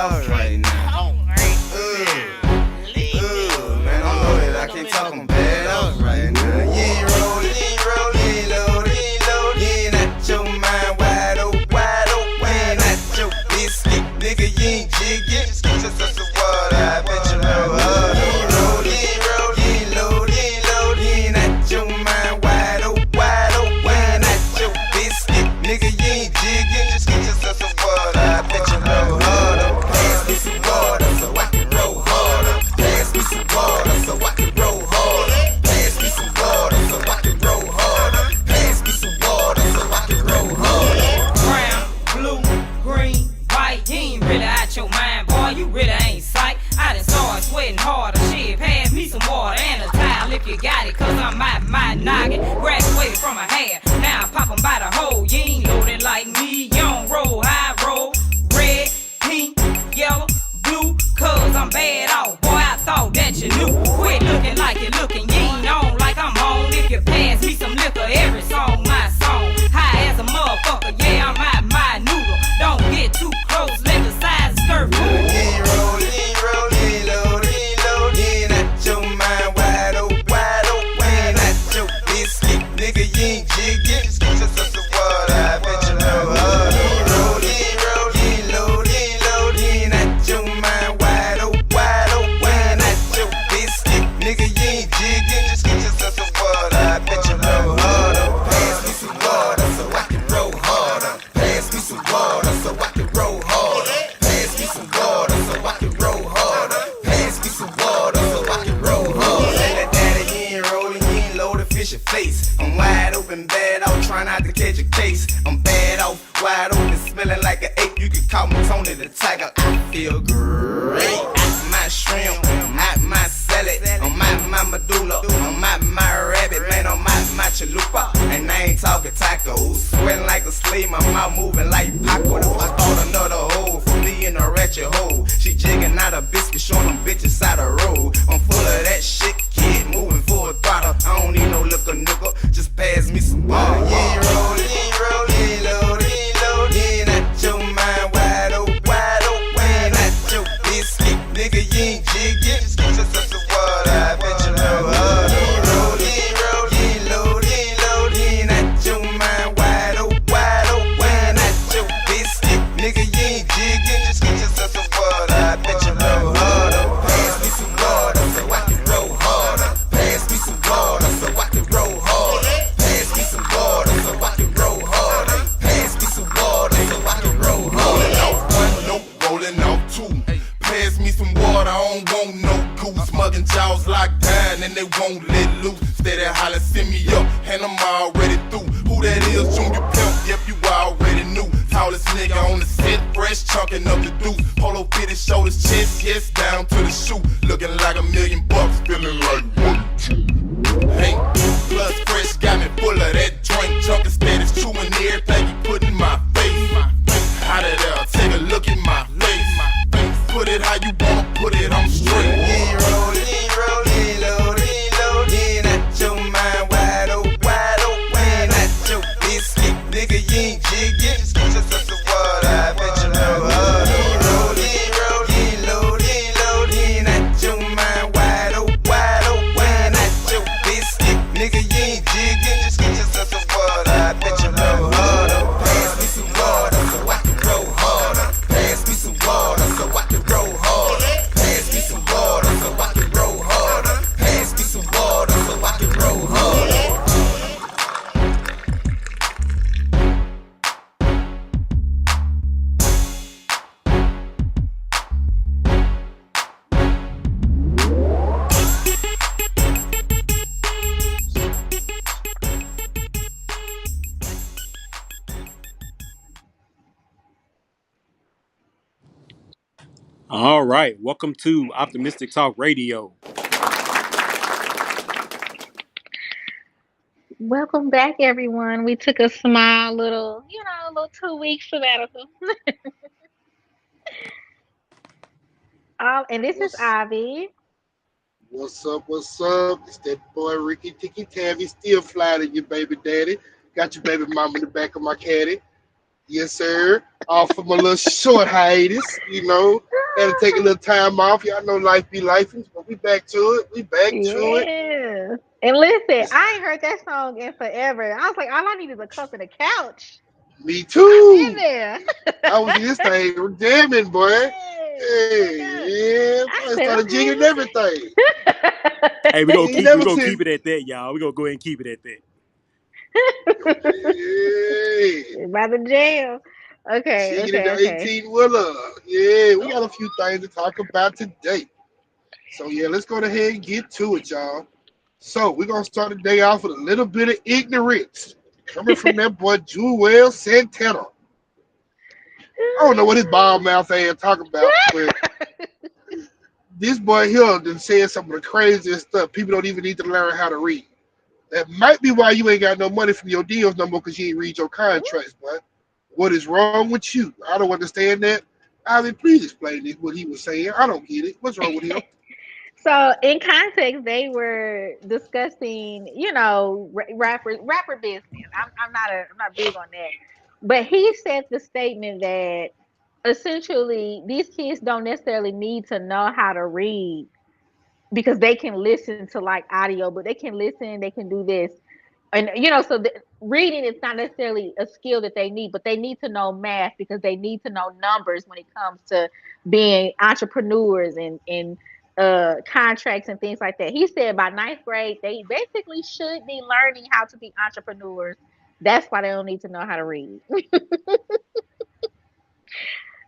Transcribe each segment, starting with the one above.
talk right now. Man, I'm loaded, I can't talk, I'm bad off right now. You ain't rollin', you ain't rollin', you ain't loaded, you ain't loaded. You ain't out your mind wide open, wide open. You ain't out your biscuit, nigga, you ain't jiggin'. Just get yourself some water, I bet you know harder. You ain't rollin', you ain't rolled, you ain't loaded, you ain't loaded. You ain't out your mind wide open, wide open. You ain't out your biscuit, nigga, you ain't jiggin'. Just get yourself some water, I bet you know harder. Pass me some water so I can roll harder. Pass me some water so I can roll harder. Pass me some water so I can roll harder. Pass me some water so I can roll harder. Brown, blue, green, white, you ain't really out your mind, boy, you really ain't sight. I done started sweating harder, shit, pass me some water and a towel if you got it, cause I'm out my noggin. Graduated from a hair, now I pop 'em by the hole. You ain't loaded like me, you don't roll, I roll. Red, pink, yellow, blue, cause I'm bad off. Boy, I thought that you knew. Quit looking like you're looking, you ain't on like I'm on. If you pass me some liquor, every song my song. High as a motherfucker, yeah, I'm out my noodle. Don't get too close, let the size skirt fool. You ain't rollin', you ain't rolled, you ain't loaded, you ain't loaded. You ain't out your mind wide open, wide open. You ain't out your biscuit, nigga, you ain't jiggin'. Just get yourself some water, I bet you know harder. You ain't rolled, you ain't rolled, you ain't loaded, you ain't loaded. You ain't out your mind wide open, wide open. You ain't out your biscuit, nigga, you ain't jiggin'. Just get yourself some water, I bet you know harder. Pass me some water so I can roll harder. Pass me some water so I can roll harder. Pass me some water so I can roll harder. Pass me some water so I can roll harder. Say that daddy, you ain't rollin', you ain't loaded, fish your face. I'm wide open, bad out, trying not to catch a case. I'm bad off, wide open, smelling like an ape. You can call me Tony the Tiger. I feel great. Out my shrimp, out my salad, on my medulla, on my rabbit, man, on my chalupa. And I ain't talking tacos, sweating like a slave, my mouth moving like Paco. I thought another hole for me in a ratchet hole. She jigging out a biscuit, showing them bitches side the road. I'm full of that shit, kid, moving full throttle. I don't need no liquor, nigga, just pass me some water. You ain't rollin', you ain't rolled, you ain't loaded, you ain't loaded. You ain't out your mind wide open, wide open. You ain't out your biscuit, nigga, you ain't jiggin'. Just get yourself some water, I bet you know harder. You ain't rolled, you ain't rolled, you ain't loaded, you ain't loaded. You ain't out your mind wide open, wide open. You ain't out your biscuit, nigga, you ain't jiggin'. Just get yourself some water, I bet you know harder. Pass me some water so I can roll harder. Pass me some water so I can roll harder. Pass me some water so I can roll harder. Pass me some water so I can roll harder. Rolling off one, no, rolling off two. Pass me some water, I don't want no goose. Mugging jaws locked down and they won't let loose. Steady holler, send me up, and I'm already through. Who that is, Junior Pimp, yep, you already knew. Tallest nigga on the set, fresh chunking up the deuce. Polo fitted, shoulders, chest, yes, down to the shoe. Looking like $1,000,000, feeling like 1, 2. Hey, plus fresh got me full of that drink. Chunking status, chewing everything you put in my face. Out of there, take a look at my face. Put it how you wanna put it, I'm straight. You ain't rolled, you ain't rolled, you ain't loaded, you ain't loaded. You ain't out your mind wide open, wide open. You ain't out your biscuit, nigga, you ain't jiggin'. Just get yourself some water, I bet you know harder. You ain't rolled, you ain't rolled, you ain't loaded, you ain't loaded. You ain't out your mind wide open, wide open. You ain't out your biscuit, nigga, you ain't jiggin'. Just get yourself some water, I bet you know harder. Pass me some water so I can roll harder. Pass me some water so I can roll harder. Pass me some water so I can roll harder. Pass me some water so I can roll harder. All right, welcome to Optimistic Talk Radio. Welcome back, everyone. We took a small little, little 2 week sabbatical. And this is What's Ivy. what's up? What's up? It's that boy Ricky Ticky Tabby, still fly to your baby daddy. Got your baby mama in the back of my caddy. Yes, sir. Off of my little short hiatus, Had to take a little time off. Y'all know life be life, but we back to it. We back to it. Yeah. And listen, It's, I ain't heard that song in forever. I was like, all I need is a cup and a couch. me I'm in too. there. I was in this thing jamming, boy. Yes. Hey, Okay. yeah, I I said, started jigging and everything. Hey, You ain't we never gonna seen. keep it at that, y'all. We gonna go ahead and keep it at that. Hey, by the jail. Okay, jigging in the okay, okay. 18 wheeler. Yeah, we got a few things to talk about today. So yeah, let's go ahead and get to it, y'all. So we're gonna start the day off with a little bit of ignorance coming from that boy Jewel Santana. I don't know what his bald mouth ass talking about, but this boy here done said some of the craziest stuff. People don't even need to learn how to read. That might be why you ain't got no money from your deals no more because you ain't read your contracts, boy. What is wrong with you? I don't understand that. I mean, please explain this, what he was saying. I don't get it. What's wrong with him? So in context, they were discussing, rapper business. I'm not big on that. But he said the statement that essentially these kids don't necessarily need to know how to read because they can listen to like audio, but they can listen, they can do this. And so reading is not necessarily a skill that they need, but they need to know math because they need to know numbers when it comes to being entrepreneurs and contracts and things like that. He said by ninth grade they basically should be learning how to be entrepreneurs. That's why they don't need to know how to read.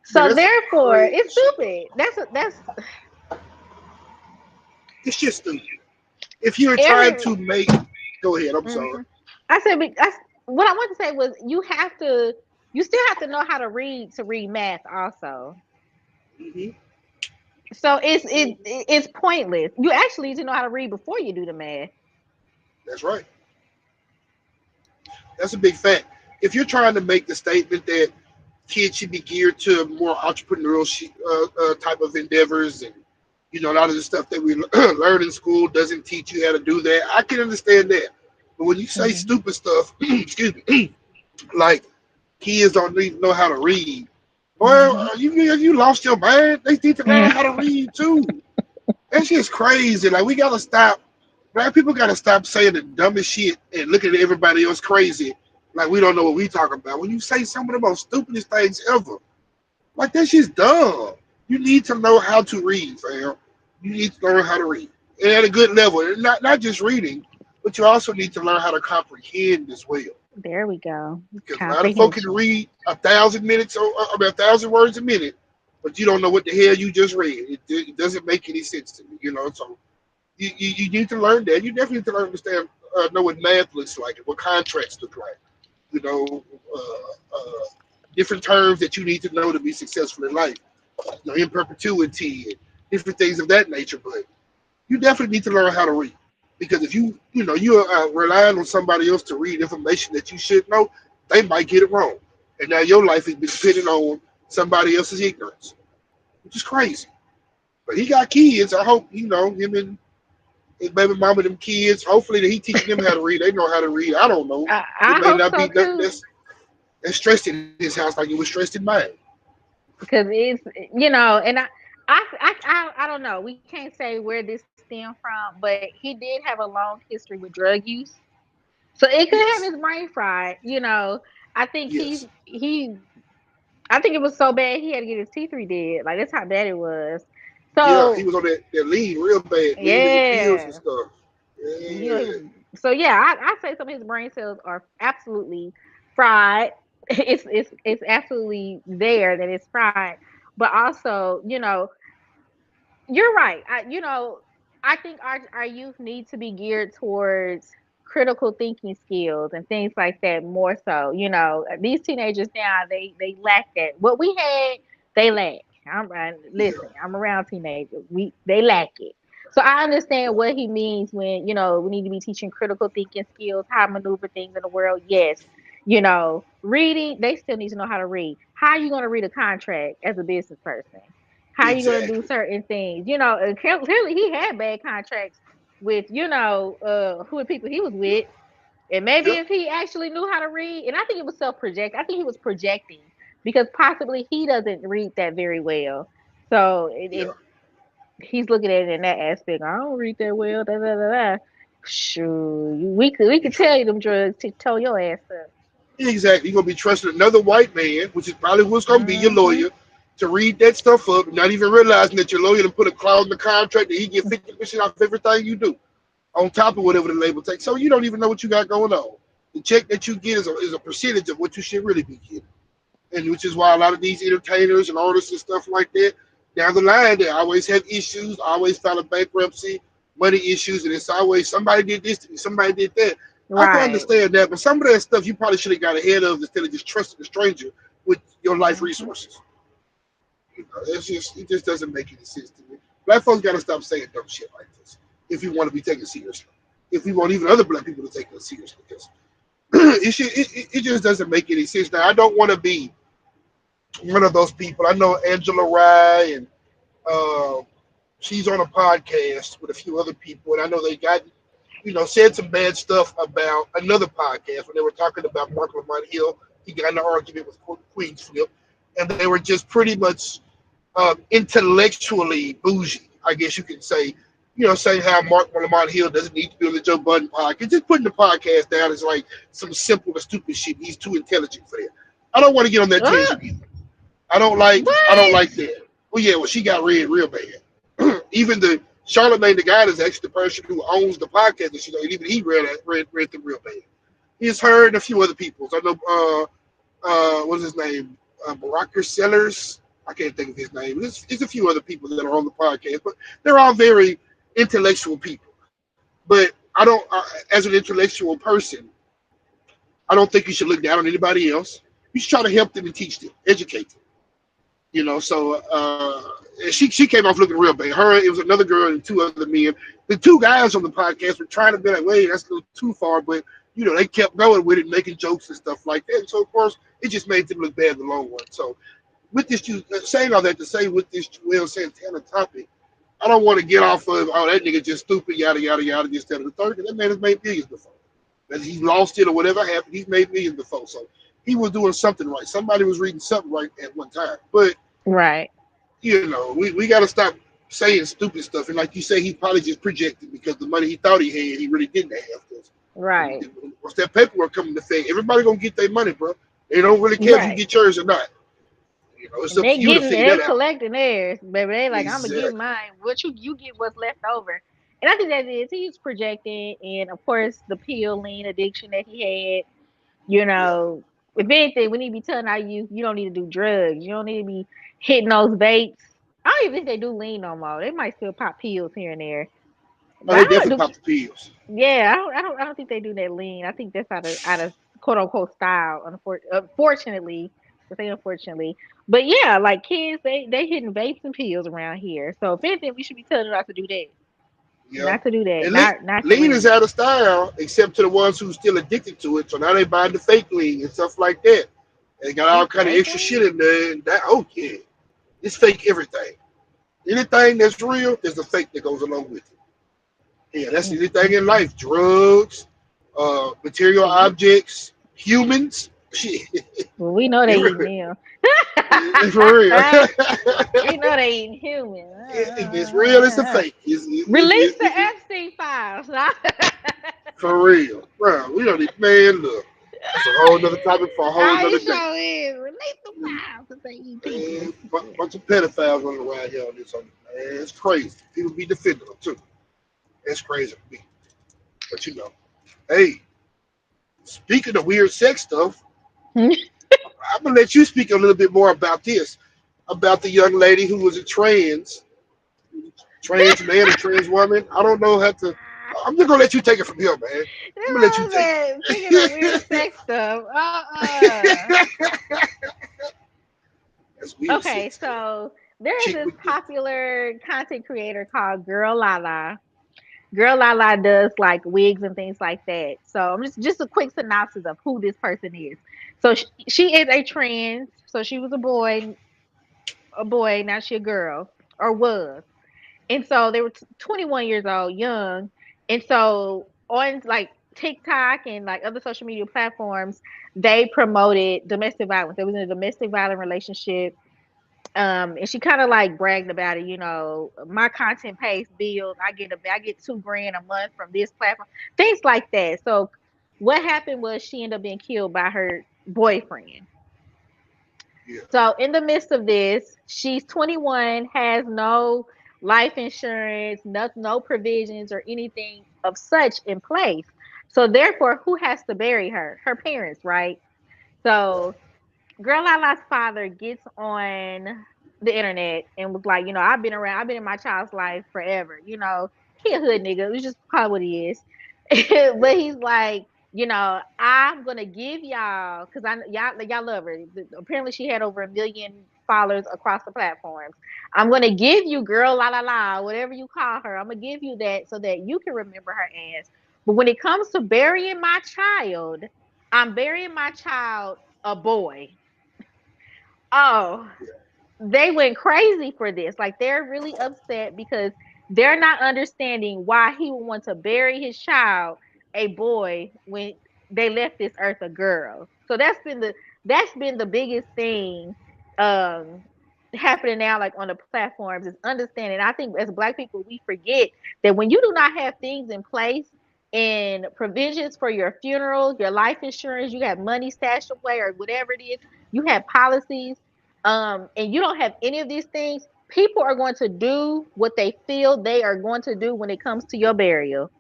Man, So that's some therefore crazy it's shit, though. stupid. That's It's just stupid. If you're trying every to make, go ahead. I'm sorry. mhm. I said what I want to say was you still have to know how to read math also. Hmm. So it's pointless. You actually need to know how to read before you do the math. That's right. That's a big fact. If you're trying to make the statement that kids should be geared to more entrepreneurial type of endeavors, and a lot of the stuff that we learn in school doesn't teach you how to do that, I can understand that. But when you say Hmm. stupid stuff, excuse me, like kids don't need to know how to read, well, Hmm. you lost your mind. They need to learn how to read too. That shit's crazy. Like we gotta stop. Black people gotta stop saying the dumbest shit and looking at everybody else crazy, like we don't know what we talking about. When you say some of the most stupidest things ever, like that shit's dumb. You need to know how to read, fam. You need to learn how to read, and at a good level. And not just reading, but you also need to learn how to comprehend as well. There we go. Because a lot of folk can Comprehension. read 1,000 minutes, or I mean 1,000 words a minute, but you don't know what the hell you just read. It doesn't make any sense to me. So you need to learn that. You definitely need to understand, know what math looks like and what contracts look like. You know, different terms that you need to know to be successful in life. In perpetuity and different things of that nature. But you definitely need to learn how to read because if you're relying on somebody else to read information that you should know, they might get it wrong, and now your life is depending on somebody else's ignorance, which is crazy. But he got kids. I hope him and his baby mama, them kids. Hopefully that he teaching them how to read. They know how to read. I don't know. It I may hope not so be nothing too. that's stressed in his house like it was stressed in mine. Because it's and I don't know. We can't say where this stemmed from, but he did have a long history with drug use. So it could have Yes, his brain fried. I think yes, I think it was so bad he had to get his teeth redid. Like that's how bad it was. yeah. He So was on that lean real bad, lean in the pills and yeah, stuff. he Yeah, was. So yeah, I say some of his brain cells are absolutely fried. It's absolutely there that it's fried. But also, you're right. I think our youth need to be geared towards critical thinking skills and things like that more so. These teenagers now they lack that. What we had, they lack. Listen. yeah. I'm around teenagers. They lack it. So I understand what he means when we need to be teaching critical thinking skills, how to maneuver things in the world. Yes. Reading, they still need to know how to read. How are you going to read a contract as a business person? How you gonna do Exactly. certain things? And clearly he had bad contracts with who the people he was with. And maybe Yep. if he actually knew how to read, and I think it was self project. I think he was projecting because possibly he doesn't read that very well. So Yeah. he's looking at it in that aspect. I don't read that well. Da da da da. Sure, we could tell you them drugs to toe your ass up. Exactly. You're gonna be trusting another white man, which is probably who's gonna be your Hmm. lawyer, to read that stuff up, and not even realizing that your lawyer to put a clause in the contract that he get 50% off everything you do, on top of whatever the label takes. So you don't even know what you got going on. The check that you get is a percentage of what you should really be getting, and which is why a lot of these entertainers and artists and stuff like that, down the line, they always have issues, always file a bankruptcy, money issues, and it's always somebody did this to me, somebody did that. I can Right. understand that, but some of that stuff you probably should have got ahead of instead of just trusting a stranger with your life Hmm. resources. It just doesn't make any sense to me. Black folks got to stop saying dumb shit like this if we want to be taken seriously. If we want even other black people to take us seriously, because it just doesn't make any sense. Now, I don't want to be one of those people. I know Angela Rye, and uh, she's on a podcast with a few other people, and I know they got said some bad stuff about another podcast when they were talking about Mark Lamont Hill. He got in an argument with Queen's Flip, and they were just pretty much intellectually bougie, I guess you could say. Saying how Mark Lamont Hill doesn't need to be on the Joe Budden podcast. Just putting the podcast down is like some simple and stupid shit. He's too intelligent for that. I don't want to get on that Uh, tangent either. I don't like what? that. Well, yeah, well, she got read real bad. Even the Charlamagne the guy is actually the person who owns the podcast, and even he read them real bad. He's heard a few other people. I know what's his name? Baracker Sellers. I can't think of his name. There's a few other people that are on the podcast, but they're all very intellectual people. But I don't, as an intellectual person, I don't think you should look down on anybody else. You should try to help them and teach them, educate them. So she came off looking real bad. Her, it was another girl and two other men. The two guys on the podcast were trying to be like, wait, that's a little too far, but they kept going with it, making jokes and stuff like that. And so of course, it just made them look bad in the long run. So with this, saying all that to say with this Joel Santana topic, I don't want to get off of that nigga just stupid, yada yada yada, this that and the third. That man has made millions before. Whether he lost it or whatever happened, he's made millions before. So he was doing something right. Somebody was reading something right at one time. But Right. we got to stop saying stupid stuff. And like you say, he probably just projected because the money he thought he had, he really didn't have. Because Right. once that paperwork coming to effect, everybody gonna get their money, bro. They don't really care if you Right. get yours or not. It's And up to you to figure they that out. collecting theirs, baby. They like, I'm gonna get Exactly. mine. What you get what's left over. And I think that is he's projecting, and of course the pill lean addiction that he had. You Yeah. know, if anything, we need to be telling our youth you don't need to do drugs. You don't need to be hitting those vapes. I don't even think they do lean no more. They might still pop pills here and there, Oh, but they I don't definitely do. pop the pills. Yeah, I don't think they do that lean. I think that's out of quote unquote style. Unfortunately, to say unfortunately, but yeah, like kids, they hitting vapes and pills around here. So if anything, we should be telling them not to do that. Yeah. Not to do that. And Not to lean is lean. out of style, except to the ones who's still addicted to it. So now they buying the fake lean and stuff like that. They got all kind of Fake extra lean. shit in there. And that, oh yeah, it's fake everything. Anything that's real, there's a fake that goes along with it. Yeah, that's anything in Mm-mm. life. Drugs, material See, objects, humans. Shit, well, we know they eating everywhere. them. For real. We know they eating human. If it's real, it's a fake. Release the Epstein files. For real, bro. We don't need, man. Look, it's a whole nother topic for a whole I nother day. sure is. Release the files if they eat people. Man, bunch of pedophiles running around here on this. Man, it's crazy. People be defending them too. It's crazy to me. But hey, speaking of weird sex stuff, I'm gonna let you speak a little bit more about this, about the young lady who was a trans man and trans woman. I don't know how to. I'm just gonna let you take it from here, man. That's I'm gonna let what you I'm take saying. Speaking of weird it. sex stuff. That's weird Okay, sex stuff. so there is Chick this with the popular content creator called Girl Lala. Girl Lala does like wigs and things like that. So I'm just a quick synopsis of who this person is. So she is a trans. So she was a boy, now she a girl or was. And so they were 21 years old, young. And so on like TikTok and like other social media platforms, they promoted domestic violence. They was in a domestic violent relationship. And she kind of like bragged about it, my content pays bills. I get 2 grand a month from this platform, things like that. So what happened was she ended up being killed by her boyfriend. Yeah. So in the midst of this, she's 21, has no life insurance, no provisions or anything of such in place. So therefore, who has to bury her? Her parents, right? Right. So Girl Lala's father gets on the internet and was like, I've been in my child's life forever. He a hood nigga. We just call it what he is. Yeah. But he's like, I'm gonna give y'all, because y'all love her. Apparently she had over 1 million followers across the platforms. I'm gonna give you Girl La La La, whatever you call her. I'm gonna give you that so that you can remember her ass. But when it comes to burying my child, I'm burying my child a boy. Oh, they went crazy for this. Like they're really upset because they're not understanding why he would want to bury his child, a boy, when they left this earth a girl. So that's been the biggest thing um happening now, like on the platforms, is understanding. I think as Black people we forget that when you do not have things in place and provisions for your funeral, your life insurance, you have money stashed away or whatever it is, you have policies, and you don't have any of these things, people are going to do what they feel they are going to do when it comes to your burial.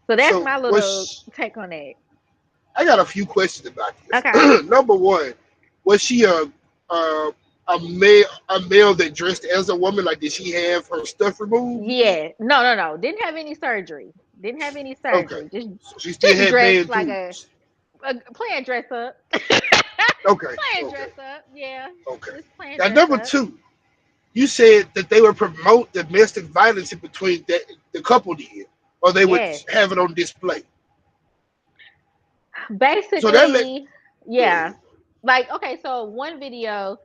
So that's So my little was take on that. I got a few questions about this. Okay. Number one, was she a male that dressed as a woman? Like, did she have her stuff removed? Yeah. No, no, no. Didn't have any surgery. Didn't have any Okay, surgery. Just so she still just had dressed man like a, boobs. playing dress up. Okay, Playing okay, dress up. Yeah. okay. Just playing Now, dress number up. two, you said that they would promote domestic violence in between the couple did, or they would Yes. have it on display. So that let Basically, go ahead. yeah. Like, okay, so one video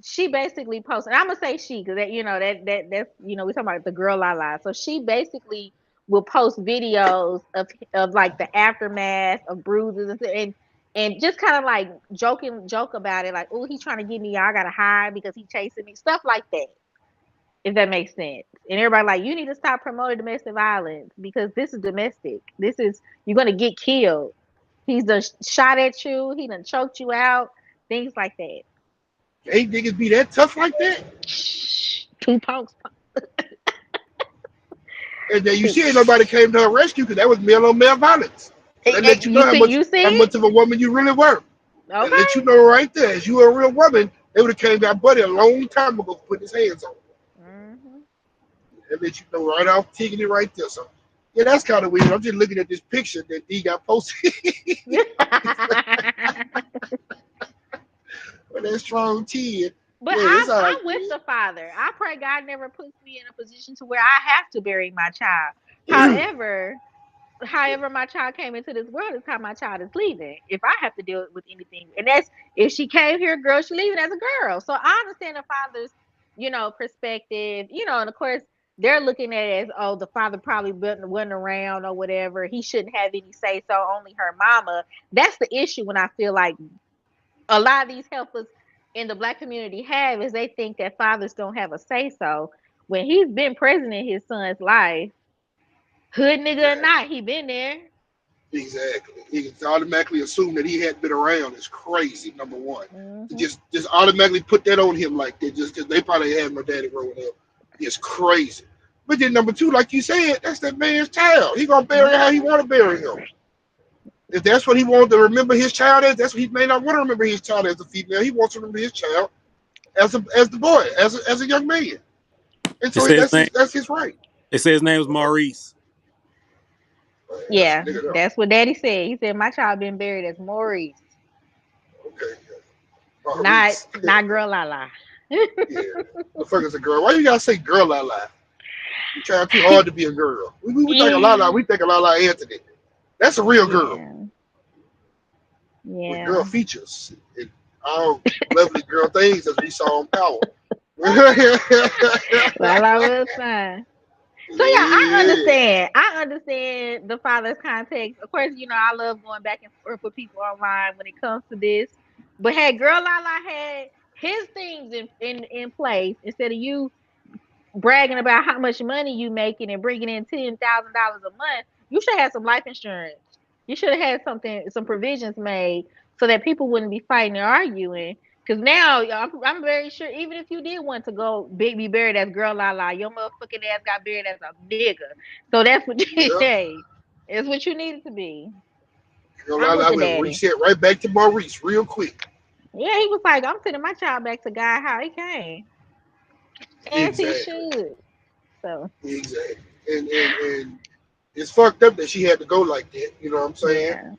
she basically posted. I'm gonna say she, because that's we're talking about the Girl La La. So she basically will post videos of like the aftermath of bruises and just kind of like joke about it, like, oh, he's trying to get me, I gotta hide because he chasing me, stuff like that. If that makes sense. And everybody like, you need to stop promoting domestic violence because this is domestic. This is, you're gonna get killed. He's done shot at you. He done choked you out. Things like that. Ain't niggas be that tough like that? Two pokes. And then you Two. see, ain't nobody came to her rescue because that was male on male violence. So that let you know You how see, much you see how it? much of a woman you really were. That let Okay. you know right there, as you were a real woman, they would have came got Buddy a long time ago for putting his hands on. Hmm. That let you know right off, taking it right there. So yeah, that's kind of weird. I'm just looking at this picture that D got posted with that strong chin. But Yeah, it's I'm all right. I'm with the father. I pray God never puts me in a position to where I have to bury my child. However my child came into this world is how my child is leaving. If I have to deal with anything, and that's if she came here, girl, she leaving as a girl. So I understand the father's, perspective, and of course they're looking at it as, oh, the father probably wasn't around or whatever. He shouldn't have any say so. Only her mama. That's the issue when I feel like a lot of these helpers in the Black community have is they think that fathers don't have a say so when he's been present in his son's life, hood nigga or Exactly. not, he been there. Exactly. He can automatically assume that he hadn't been around is crazy. Number one, to Hmm. just automatically put that on him like that, just because they probably had no daddy growing up, is crazy. But then number two, like you said, that's that man's child. He gonna bury how he want to bury him. If that's what he wants to remember his child as, that's what he may not want to remember his child as a female. He wants to remember his child as the boy, as a young man, and It so says name. that's his right. It says his name is Maurice. That's a Yeah, nigga though. that's what Daddy said. He said my child been buried as Maurice, Okay, not Maurice. not Girl Lala. Yeah, the fuck is a girl? Why you gotta say girl la la? You trying too hard to be a girl. We think a la la. Yeah, We think a la la Anthony. That's a real girl yeah, with girl yeah. features and all lovely girl things as we saw on Power. Lala was fine. So yeah, I Yeah. understand. I understand the father's context. Of course, I love going back and forth with people online when it comes to this. But had Girl Lala had his things in place instead of you bragging about how much money you making and bringing in $10,000 a month, you should have some life insurance. You should have had some provisions made so that people wouldn't be fighting and arguing. Because now I'm very sure, even if you did want to go be buried as Girl La, your motherfucking ass got buried as a nigga. So that's what you Yeah. hey, it's what you needed to be. Girl, I'm with I the went daddy. reset right back to Maurice real quick. Yeah, he was like, I'm sending my child back to God how he came, as he Exactly. should. So Exactly. And it's fucked up that she had to go like that. You know what I'm saying? yeah,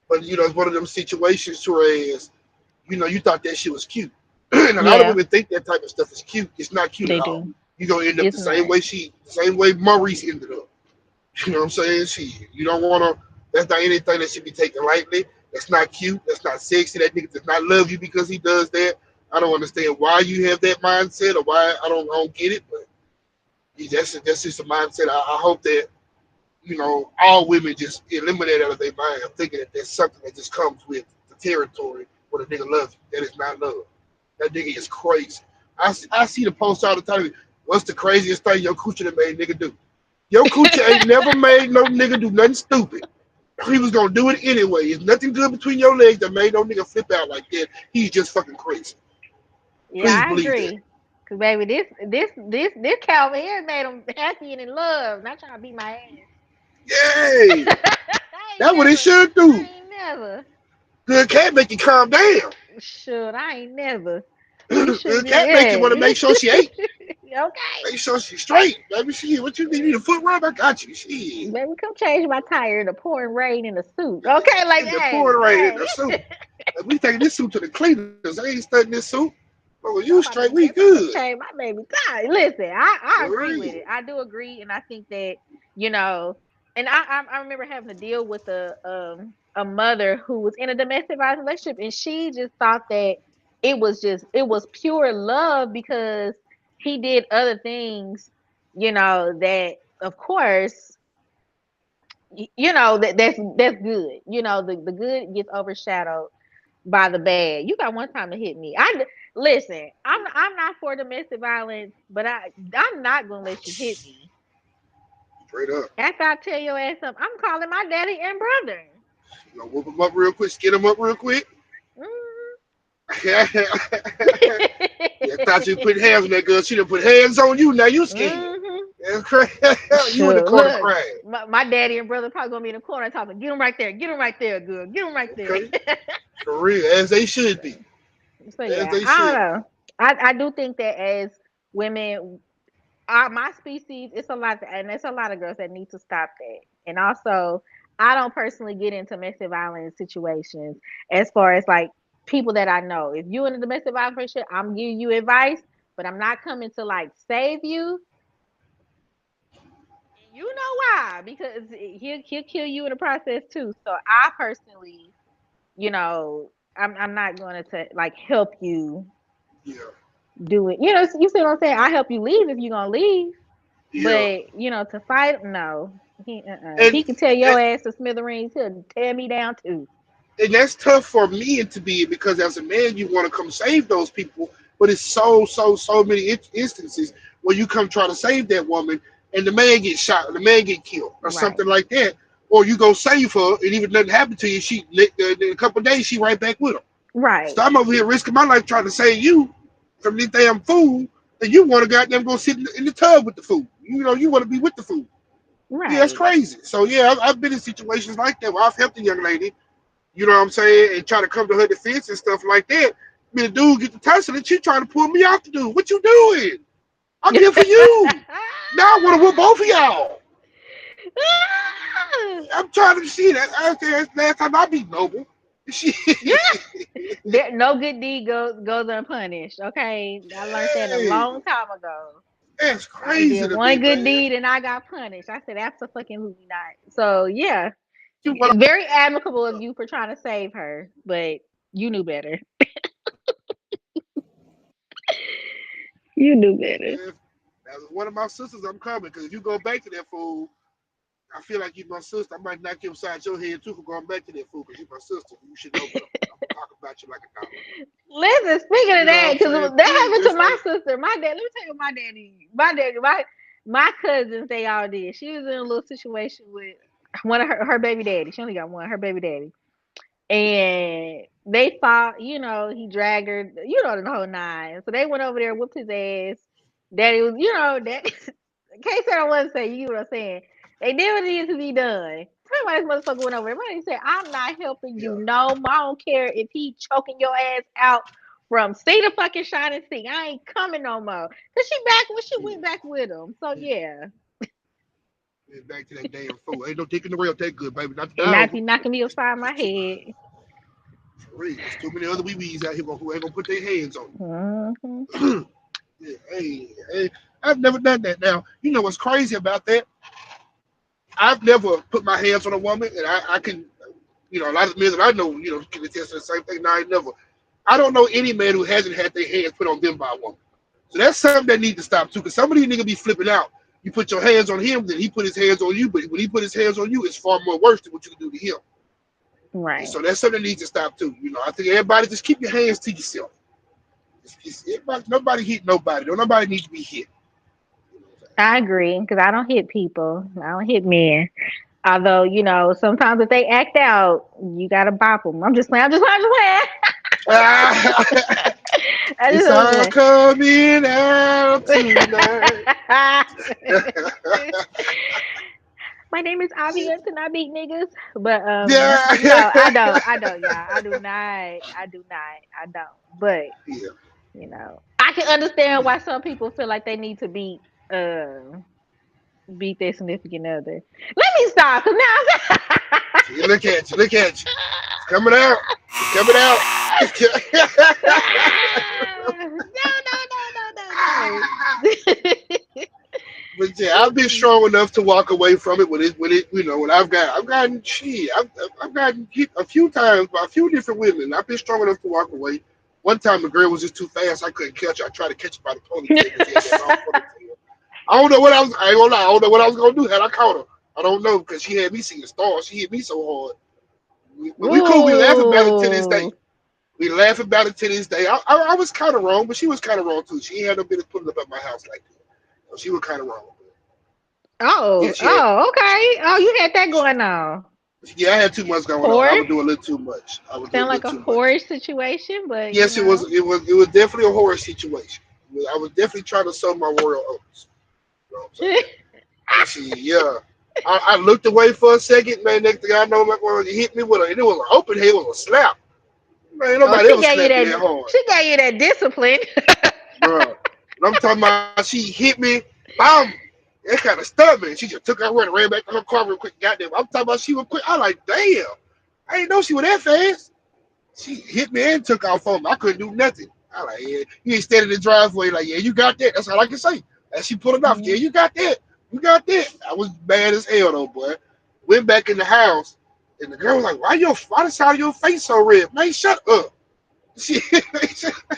But it's one of them situations to where you thought that shit was cute. And a lot of yeah, women think that type of stuff is cute. It's not cute at they all. do. You're gonna end up It's the same not. way the same way Maurice ended up. You know what I'm saying? You don't wanna that's not anything that should be taken lightly. That's not cute. That's not sexy. That nigga does not love you because he does that. I don't understand why you have that mindset or why I don't get it, but that's just a mindset. I hope that all women just eliminate out of their mind thinking that there's something that just comes with the territory where the nigga loves you. That is not love. That nigga is crazy. I see the post all the time. What's the craziest thing your coochie that made nigga do? Your coochie ain't never made no nigga do nothing stupid. He was gonna do it anyway. There's nothing good between your legs that made no nigga flip out like that. He's just fucking crazy. Yeah, Please I believe that. agree. Cause baby, this Calvin here made him happy and in love. Not trying to beat my ass. Yay! I ain't That's what it never. should I do. ain't never. Good cat make you calm down. Should I ain't never. You should Good be. cat make you want to Yeah. make sure she ate. Okay. Make sure she's straight. Baby, shit, what you need? You need a foot rub? I got you. Shit. Baby, come change my tire in the pouring rain in the suit. Okay, like In the hey, pouring rain in the hey. suit. Like, we taking this suit to the cleaners. I ain't studying this suit. Oh, you I'm straight, about to we I'm about to good. change my baby tire. Listen, I For agree with real. it. I do agree, and I think that you know, and I remember having to deal with a mother who was in a domestic violence relationship, and she just thought that it was pure love because he did other things, that of course that's good. The good gets overshadowed by the bad. You got one time to hit me. Listen. I'm not for domestic violence, but I'm not gonna let you hit me. Straight up. After I tell your ass up, I'm calling my daddy and brother. Whoop them up real quick, skin them up real quick. Mhm. Yeah, thought you put hands on that girl. She done put hands on you. Now you scared. Mhm. That's crazy. You in the Sure. corner Look, crying. my daddy and brother probably gonna be in the corner talking. Get him right there. Get him right there, girl. Get him right there. Okay? For real. As they should be. So As yeah, they I don't should be. know. I do think that as women, my species, it's a lot, and there's a lot of girls that need to stop that. And also, I don't personally get into domestic violence situations as far as like people that I know. If you in a domestic violence relationship, I'm giving you advice, but I'm not coming to like save you. And you know why? Because he'll kill you in the process too. So I personally, I'm not going to like help you Yeah. do it. You see what I'm saying? I help you leave if you're gonna leave. Yeah. But to fight, no. If And, he could tell and your ass to smithereens, he'll tear me down too. and that's tough for me to be because as a man you want to come save those people, but it's so many instances where you come try to save that woman and the man gets shot or the man get killed or Right. something like that, or you go save her and even nothing happened to you. She in a couple of days she right back with him. Right. So I'm over here risking my life trying to save you from this damn fool, and you want to goddamn go sit in the tub with the fool. You want to be with the fool. Yeah, that's Right. crazy. So yeah, I've been in situations like that where I've helped a young lady, you know what I'm saying, and try to come to her defense and stuff like that. I mean, the dude get the tussle and she trying to pull me out the dude. What you doing? I'm here for you. Now I want to whoop both of y'all. I'm trying to see that. That's last time I beat Noble. She, No good deed goes unpunished. Okay, I learned that a hey, long time ago. that's I crazy did to me, one good man. deed and I got punished. I said, absolutely not. So yeah, You want very amicable of you for trying to save her, but you knew better. You knew better. to As one of my sisters, I'm coming. Because if you go back to that fool, I feel like you're my sister. I might knock you upside your head too for going back to that fool because you're my sister. You should know better. I'm gonna talk about you like a dog. Listen, speaking of You know that, what I'm saying? because that happened to It's my like, sister. My dad, let me tell you, my cousins, they all did. She was in a little situation with one of her baby daddy. She only got one, her baby daddy. And they thought, he dragged her, the whole nine. So they went over there, whooped his ass. Daddy was, that can't say I wasn't saying, you get what I'm saying. They did what needed to be done. Somebody's motherfucker went over there. Somebody said, I'm not helping you yeah. no more. I don't care if he choking your ass out from sea to fucking shining sea. I ain't coming no more. Cause she back when she Yeah. went back with him. So yeah. And back to that damn fool. Ain't no dick in the rail that good, baby. Not the And die not over. be knocking me upside my It's too, head. for real. There's too many other wee wees out here who ain't gonna put their hands on Hmm. you. Yeah, hey, I've never done that. Now, you know what's crazy about that? I've never put my hands on a woman, and I can, a lot of men that I know, can attest to the same thing. Now, I never. I don't know any man who hasn't had their hands put on them by a woman. So that's something that needs to stop too. Because some of these niggas be flipping out. You put your hands on him, then he put his hands on you. But when he put his hands on you, it's far more worse than what you can do to him. And Right. so that's something that needs to stop too. I think everybody just keep your hands to yourself. Nobody hit nobody. Don't nobody need to be hit. I agree because I don't hit people. I don't hit men. Although, sometimes if they act out, you gotta bop them. I'm just playing. I'm just playing. I'm Ah, just it's all coming out tonight. playing. My name is Aviance and I beat niggas. But no, Yeah. I don't, y'all. I do not. I don't. But Yeah. I can understand why some people feel like they need to beat their significant other. Let me stop, cause now See, look at you. Look at you. It's coming out. It's coming out. no. But yeah, I've been strong enough to walk away from it when I've gotten shit. I've gotten hit a few times by a few different women. I've been strong enough to walk away. One time, the girl was just too fast. I couldn't catch her. I tried to catch her by the ponytail because she had that long ponytail. I don't know what I was. I ain't gonna lie. I don't know what I was gonna do had I caught her. I don't know because she had me seeing stars. She hit me so hard. But we cool. We laugh about it to this day. Ooh. We laugh about it to this day. I was kind of wrong, but she was kind of wrong too. She ain't had no business putting up at my house like that. So she was kind of wrong. Yeah, Oh, she had. oh, okay. Oh, you had that going on. Yeah, I had too much going on. I Horror? was doing a little too much. I was doing Sound a like little a too much. horror situation, but Yes, it was. It was definitely a horror situation. I was definitely trying to sow my royal oats. You know what I'm saying? And yeah. I looked away for a second, man. Next thing I know, my girl hit me with a. And it was an open head, it was a slap. Man, oh, nobody ever slapped me that hard, she gave you that discipline. bro. I'm talking about she hit me, bam. It kind of stunned me. She just took her word and ran back to her car real quick. Goddamn, I'm talking about she was quick. I like, damn. I didn't know she was that fast. She hit me and took off on me. I couldn't do nothing. I like, yeah. You ain't standing in the driveway like, yeah, you got that. That's all I can say. And she pulled it off. Yeah, you got that. You got that. I was mad as hell though, boy. Went back in the house, and the girl was like, why the side of your face so red? Man, shut up. She,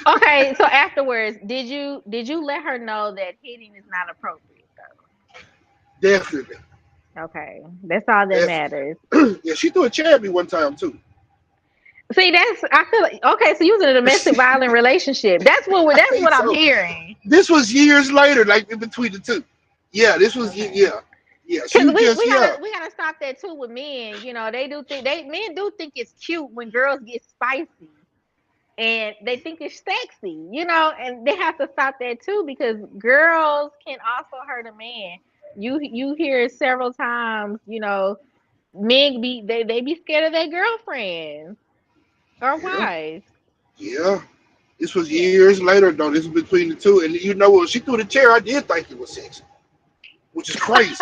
Okay, so afterwards, did you let her know that hitting is not appropriate definitely. though? Okay, that's all that Definitely. matters. Yeah, she threw a chair at me one time too. See, I feel like okay. So you was in a domestic violent relationship. I That's think what I'm so. hearing. This was years later, like in between the two. Yeah, this was Okay. yeah. Yeah, Cause she we, just we yeah. gotta we gotta stop that too with men. They do think men do think it's cute when girls get spicy and they think it's sexy. And they have to stop that too because girls can also hurt a man. You hear it several times. Men they be scared of their girlfriends or Yeah. wives. Yeah. This was Yeah. years later though. This was between the two. And you know what? She threw the chair, I did think it was sexy. Which is crazy.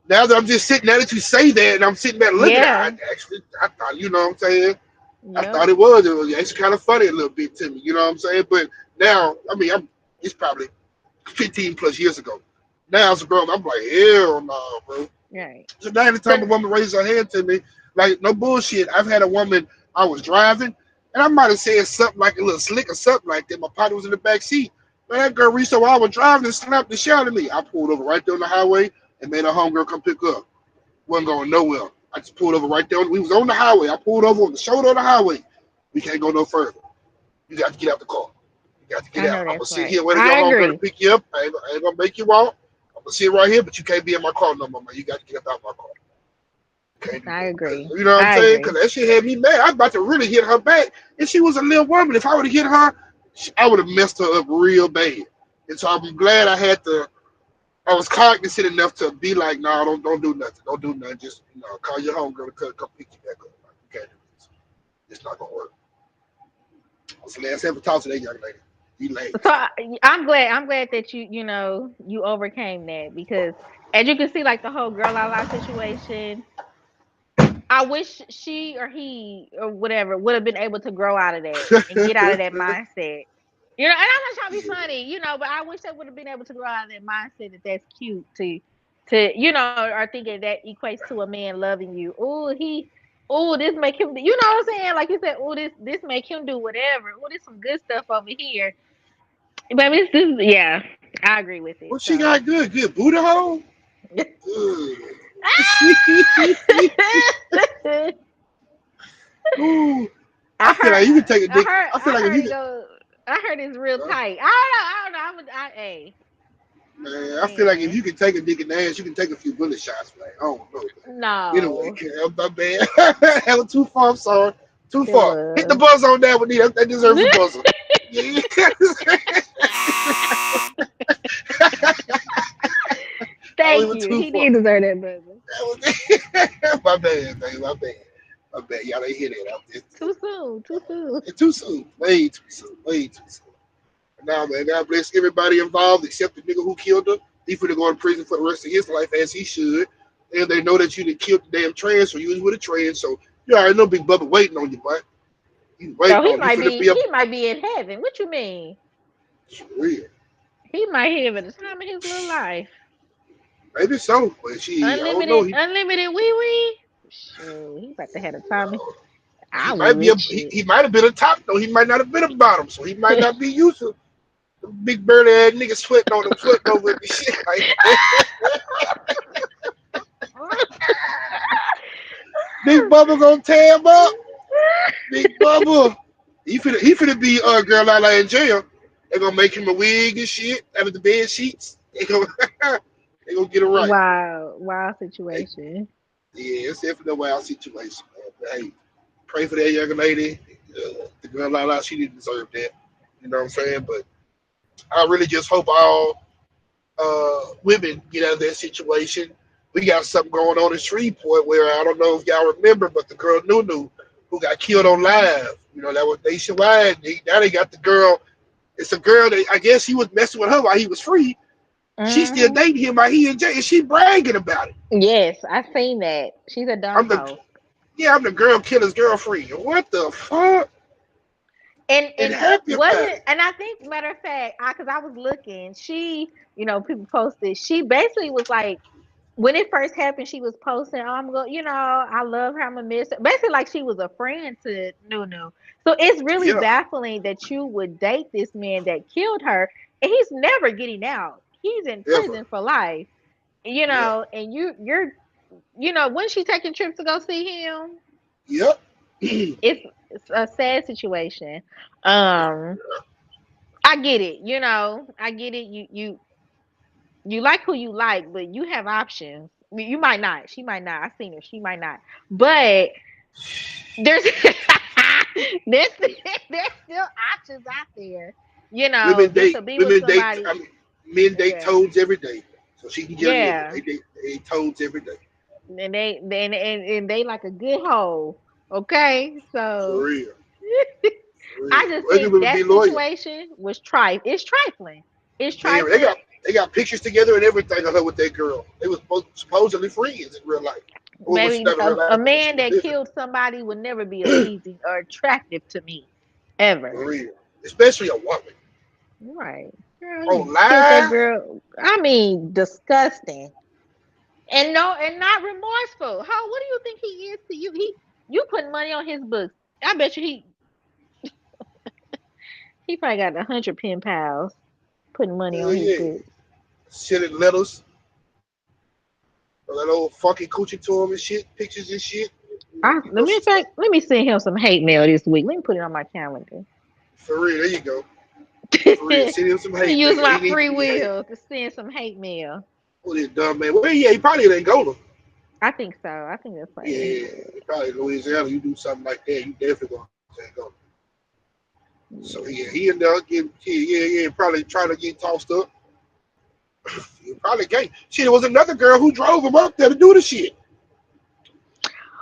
Now that I'm just sitting there that you say that and I'm sitting there looking at Yeah. it, I thought, you know what I'm saying? I Yep. thought it was. It was actually kind of funny a little bit to me, you know what I'm saying? But now, I mean, it's probably 15 plus years ago. Now as a grown, I'm like, hell no, bro. Right. So now anytime a So woman raises her hand to me, like no bullshit. I've had a woman, I was driving, and I might have said something like a little slick or something like that. My partner was in the back seat. Man, that girl reached over. I was driving and slapped the shit out of me. I pulled over right there on the highway and made a homegirl come pick up. Wasn't going nowhere. I just pulled over right there. We was on the highway. I pulled over on the shoulder of the highway. We can't go no further. You got to get out the car. You got to get I out. know I'm gonna that's sit right. here waiting for I your homegirl to agree. pick you up. I ain't gonna make you walk. I'm gonna sit right here, but you can't be in my car no more, man. You got to get up out my car. You can't do I that. Cause agree. you know what I'm I saying? agree. Cause that shit had me mad. I was about to really hit her back, and she was a little woman. If I would have hit her, I would have messed her up real bad. And so I'm glad I had to. I was cognizant enough to be like, no, don't do nothing. Don't do nothing. Just call your homegirl to come pick you back up. Like, you can't do this. It's not gonna work. So let's have a talk to that young lady. You So lazy. I'm glad. I'm glad that you overcame that because as you can see, like the whole girl la la situation. I wish she or he or whatever would have been able to grow out of that and get out of that mindset. And I'm not trying to be Yeah. funny, but I wish they would have been able to grow out of that mindset that that's cute to or thinking that equates to a man loving you. This make him, you know what I'm saying? Like you said, this make him do whatever. This some good stuff over here. But yeah, I agree with it. What she So. got good? Good Buddha hole? Good. Ooh. I I feel heard, like you can take a I dick. heard, I feel I like if heard you it could, go. I heard it's real uh, tight. I don't know. Hey, man, I feel like if man, you can take a dick in the ass, you can take a few bullet shots. Like, I don't know. Anyway, no, my bad. That was too far. I'm sorry. Too it far. Hit the was. buzzer on that one. That deserves a buzzer. Yeah. Oh, we Thank were you. too He far. did deserve that brother. My bad, man. My bad. My bad. Y'all ain't hear that out there. Too soon. Too soon. Too soon. Way too soon. Way too soon. Nah, man. God bless everybody involved except the nigga who killed her. He finna go in prison for the rest of his life as he should. And they know that you done killed the damn trans, so you was with a trans. So you already know Big Bubba waiting on you, boy. He Oh, waiting he on you. might Finna be. be up He might be in heaven. What you mean? for real. He might have at the time of his little life. Maybe so, but I don't know. Unlimited, unlimited wee wee. Shoot, he about to have a time. He I would might be a with you. he might have been a top though. He might not have been a bottom, so he might not be used to the big burly ass niggas sweating on him, sweating over him and shit like that. Big Bubba gonna tear him up. Big Bubba. He finna be girl like in jail. They gonna make him a wig and shit out of the bed sheets. They gonna get it right. Wow, wow Hey, situation. yeah, it's definitely a wild situation, man. But hey, pray for that young lady. The girl Lala, she didn't deserve that. You know what I'm saying? But I really just hope all women get out of that situation. We got something going on in Shreveport where I don't know if y'all remember, but the girl Nunu who got killed on live, that was nationwide. Now they got the girl. It's a girl that I guess he was messing with her while he was free. She still Hmm. dating him while he in jail, and she bragging about it. Yes, I seen that. She's a dumb I'm the hoe. I'm the girl killer's girlfriend. What the fuck? And And happy about wasn't it. and I think matter of fact, because I was looking, people posted. She basically was like, when it first happened, she was posting, "Oh, I'm going, I love her. I'm a miss her." Basically, like she was a friend to Nunu. So it's really Yeah, baffling that you would date this man that killed her, and he's never getting out. He's in ever. prison for life. Yeah. And when she taking trips to go see him, Yep. it's a sad situation. Um, I get it. I get it. You like who you like, but you have options. I mean, you might not. She might not. I seen her. She might not. But there's there's there's still options out there. women Just date to be with women date somebody. men date Yeah, toads every day. So she can get a nigga. yeah. They date toads every day. And they like a good hoe. Okay, For so real. For I real. just Ugly think women be that loyal. situation was It's trifling. It's They trifling. got pictures together and everything of her with that girl. They was supposedly friends in real life. Well, she Maybe never real a life, but she man was that living. killed somebody would never be appeasing or attractive to me, ever. For real. Especially a woman. Right. Girl, On you killed that live? girl. I mean, disgusting. And no, and not remorseful. How? What do you think he is to you? You put money on his books. I bet you he probably got 100 pen pals. putting money Hell on his yeah. book. Sending letters, that old fucking coochie to him and shit, pictures and shit. Let me in She's like, fact, let me send him some hate mail this week. Let me put it on my calendar. for real, there you go. For real, Let send him some me hate, use man. my He need to free be hated. will to send some hate mail. Oh, this dumb man. Well, yeah, he probably in Angola. I think so. I think that's Yeah, probably he probably in Louisiana. You do something like that, you definitely going to Angola. So where. yeah, he ended up getting, yeah, probably trying to get tossed up. He probably gay. Shit, there was another girl who drove him up there to do the shit.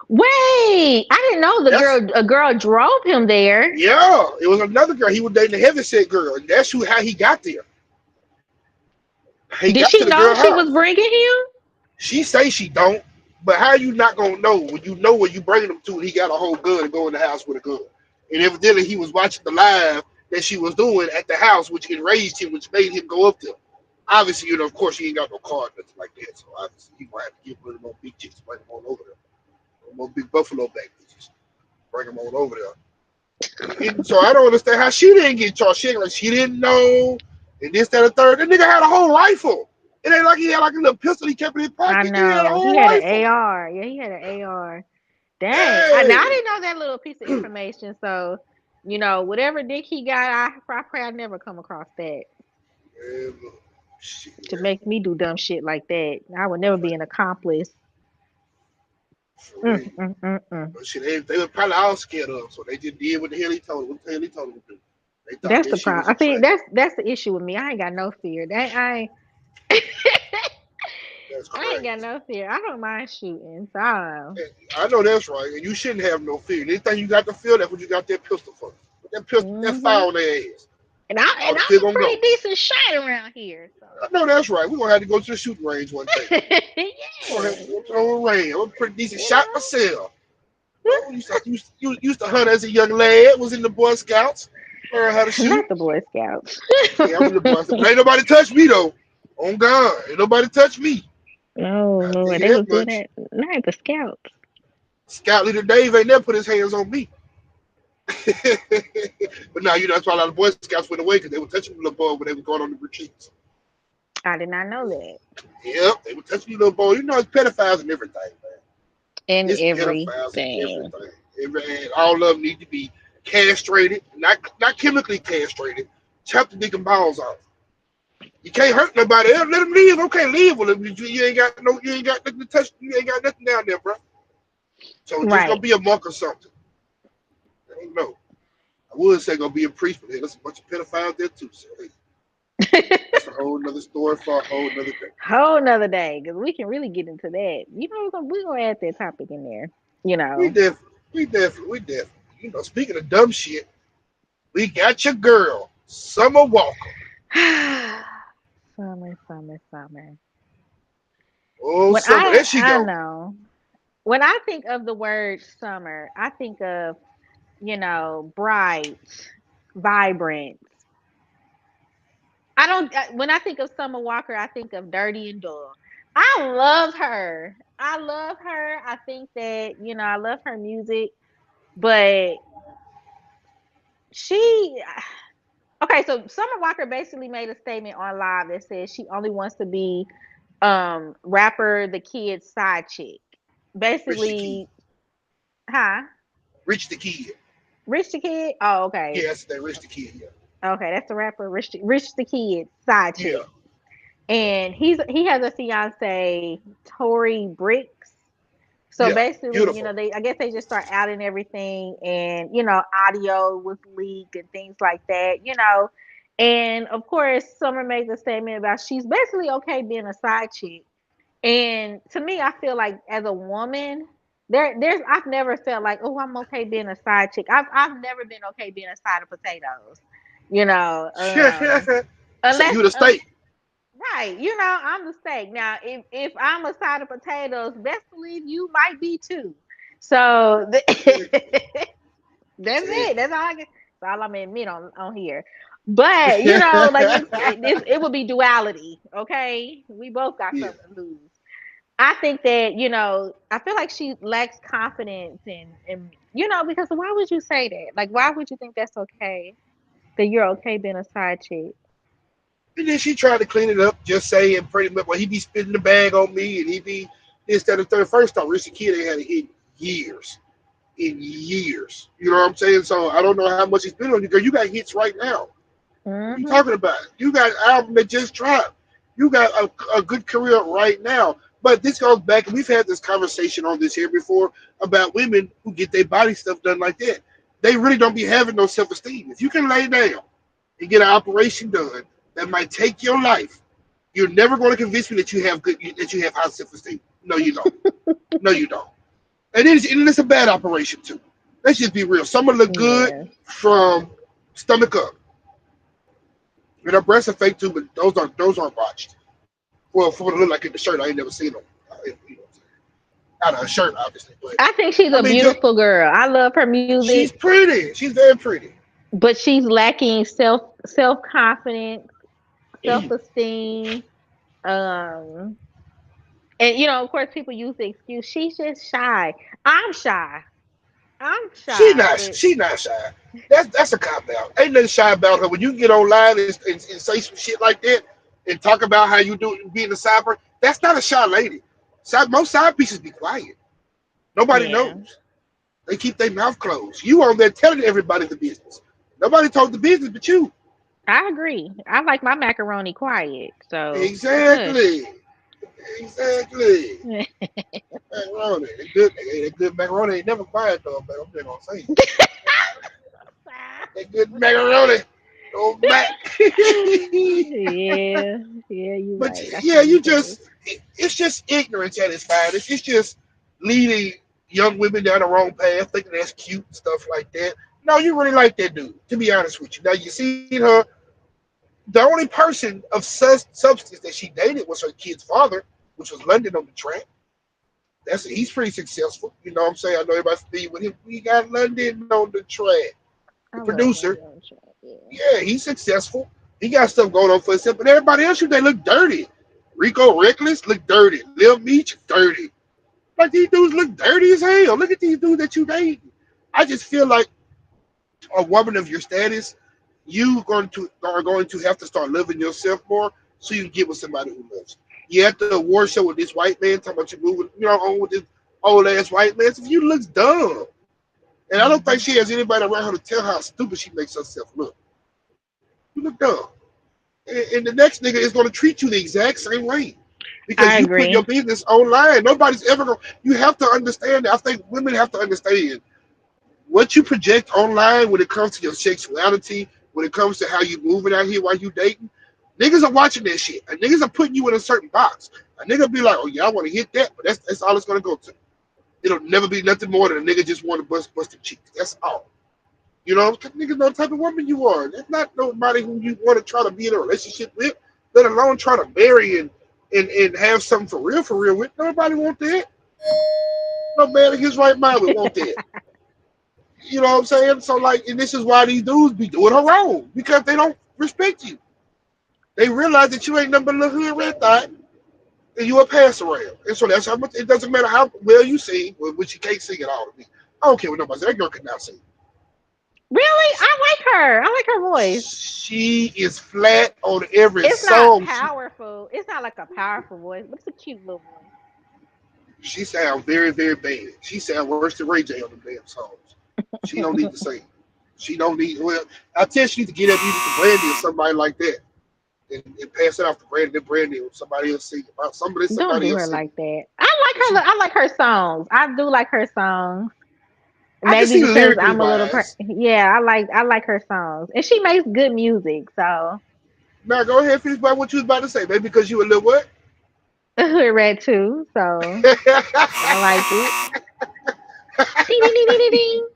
Wait, I didn't know That's a girl drove him there. yeah. It was another girl. He was dating a heavyset girl, and that's how he got there. He Did got to she the know girl she was house. bringing him? She say she don't, but how you not gonna know when you know where you bringing him to? And he got a whole gun and go in the house with a gun, and evidently he was watching the live that she was doing at the house, which enraged him, which made him go up there. Obviously, of course, he ain't got no car, nothing like that. So obviously, he might have to get one of them big chicks, bring him on over there, more big buffalo back bitches, bring him on over there. And so I don't understand how she didn't get charged. She ain't like she didn't know, and this, that, and third. That nigga had a whole rifle. It ain't like he had like a little pistol he kept in his I pocket. Nigga had a know. He whole had an rifle. AR. Yeah, he had an AR. Dang. Now I Hey, didn't know that little piece of information. So, whatever dick he got, I pray I never come across that man, look, shit, to man, make me do dumb shit like that. I would never be an accomplice. for Mm, real. mm, mm, mm. But shit, they were probably all scared of him, so they just did what the hell he told them. What the hell he told them to do? They thought That's that the shit problem. was I a think trap. that's the issue with me. I ain't got no fear. That That's I ain't got crazy. no fear. I don't mind shooting. So I don't know. And I know that's right, and you shouldn't have no fear. Anything you got to feel, that's what you got that pistol for. Put that pistol, that Hmm. fire on their ass. And All I'm the fear a gonna pretty go. decent shot around here. So I know that's right. We're gonna have to go to the shooting range one day. We're gonna yeah, have to go to the range. I'm a pretty decent you shot know. myself. Oh, used to hunt as a young lad. Was in the Boy Scouts. Learned how to shoot. Not the Boy Scouts. Yeah, I was in the Boy Scouts. But ain't nobody touch me though. On God, ain't nobody touch me. Oh I tell Lord, you they was that doing much. that. Not the Scouts. Scout leader Dave ain't never put his hands on me. But now that's why a lot of Boy Scouts went away because they were touching the little boy when they were going on the retreats. I did not know that. Yep, they were touching the little boy. It's pedophiles and everything, man. And It's pedophiles and everything. everything. And all of them need to be castrated, not chemically castrated. Chop the dick and balls off. You can't hurt nobody else. Let them live. Okay, live with them. You ain't got nothing to touch. You ain't got nothing down there, bro. So just gonna Right. be a monk or something. I don't know. I would say gonna be a priest, but hey, there's a bunch of pedophiles there too. So hey, that's a whole nother story for a whole nother day. Whole nother day, because we can really get into that. We're gonna add that topic in there. You We know. definitely, we definitely. Speaking of dumb shit, we got your girl, Summer Walker. Summer, summer, summer. Oh, When Summer, there she I go. know. When I think of the word summer, I think of, bright, vibrant. When I think of Summer Walker, I think of dirty and dull. I love her. I love her. I think that, I love her music, but she okay, so Summer Walker basically made a statement on live that says she only wants to be rapper the kid's side chick. Rich the Kid. Basically, huh? Rich the Kid. Rich the Kid? Oh, okay. Yeah, that's that Rich the Kid. Yeah. Okay, that's the rapper Rich the Kid side Yeah. chick. And he has a fiance, Tori Bricks. So Yeah. basically, Beautiful. they I guess they just start outing everything, and audio was leaked and things like that. And of course, Summer makes a statement about she's basically okay being a side chick. And to me, I feel like as a woman, there's I've never felt like, oh, I'm okay being a side chick. I've never been okay being a side of potatoes. You know, um, So unless you the state. right, I'm the steak. Now, if I'm a side of potatoes, best believe you might be too. So that's it. That's all I get. That's all I'm gonna admit on here. But like it would be duality. Okay, we both got Yeah. something to lose. I think that I feel like she lacks confidence and because why would you say that? Like, why would you think that's okay? That you're okay being a side chick? And then she tried to clean it up, just saying pretty much, well, he be spitting the bag on me, and he be this, that, and third. First off, Risky Kid ain't had a hit years, in years. You know what I'm saying? So I don't know how much he's been on you, girl. You got hits right now. What are you Mm-hmm. talking about? You got an album that just dropped. You got a good career right now. But this goes back, and we've had this conversation on this here before about women who get their body stuff done like that. They really don't be having no self esteem. If you can lay down and get an operation done that might take your life, you're never going to convince me that you have high self esteem. No, you don't. No, you don't. And it's a bad operation too. Let's just be real. Someone look good Yeah. from stomach up. And her breasts are fake too, but those aren't botched. Well, for what it look like in the shirt, I ain't never seen them. Out of a shirt, obviously. But I think she's I a mean, just beautiful girl. I love her she's music, pretty. She's very pretty. but she's lacking self confidence, self esteem. Um, and of course, people use the excuse she's just shy. I'm shy. I'm She shy, not but she not shy. That's a cop out. Ain't nothing shy about her. When you get online and say some shit like that and talk about how you do being a cyber, that's not a shy lady. Most side pieces be quiet. Nobody yeah, knows. They keep their mouth closed. You on there telling everybody the business. Nobody told the business but you. I agree. I like my macaroni quiet, so hush. Exactly. Exactly. Macaroni. That good macaroni ain't never quiet though, man. I'm just gonna say. That good macaroni. Oh Mac. Yeah, yeah, you're But right. I yeah, shouldn't you cuss. it's just ignorance at its finest. It's just leading young women down the wrong path, thinking that's cute and stuff like that. No, you really like that dude, to be honest with you. Now you seen her, the only person of substance that she dated was her kid's father, which was London on the track. He's pretty successful. You know what I'm saying? I know everybody's familiar with him. We got London on the track. The I love producer, Mandigo. Yeah. yeah, he's successful. He got stuff going on for himself, but everybody else, they look dirty. Rico Reckless look dirty. Lil Meech dirty. Like these dudes look dirty as hell. Look at these dudes that you dating. I just feel like a woman of your status, you are going to have to start loving yourself more so you can get with somebody who loves you. You at the award show with this white man talking about you moving, on with this old ass white man. So you looks dumb. And I don't think Hmm. she has anybody around her to tell how stupid she makes herself look. You look dumb. And the next nigga is going to treat you the exact same way because I you put your agree. business online. Nobody's ever going. You have to understand. I think women have to understand what you project online when it comes to your sexuality, when it comes to how you moving out here while you dating. Niggas are watching that shit. And niggas are putting you in a certain box. A nigga be like, oh yeah, I want to hit that, but that's all it's gonna go to. It'll never be nothing more than a nigga just want to bust the cheeks. That's all. You know, because niggas know the type of woman you are. That's not nobody who you want to try to be in a relationship with, let alone try to marry and have something for real with. Nobody want that. No man in his right mind would want that. You know what I'm saying? So like, and this is why these dudes be doing her wrong because they don't respect you. They realize that you ain't nothing but a little hood red thought, and you a pass around. And so that's how much. It doesn't matter how well you sing, which you can't sing at all to me. I don't care what nobody says. That girl cannot sing. Really, I like her. I like her voice. She is flat on every It's not song. She powerful. It's not like a powerful voice, but it's a cute little voice. she sounds very very bad. She sounds worse than Ray J on the damn songs. She don't need to sing. She don't need. Well, I tell you, she need to get up music to Brandy or somebody like that. And pass it off to Brandy or somebody else sing about Don't somebody do else her sing. like that. I like her. She I like her songs. I do like her songs. I can Maybe see because lyrically I'm a little wise. yeah, I like her songs. And she makes good music, so Now go ahead, finish by what you was about to say, maybe because you a little what? hood rat too. So I like it. Ding ding ding ding ding ding.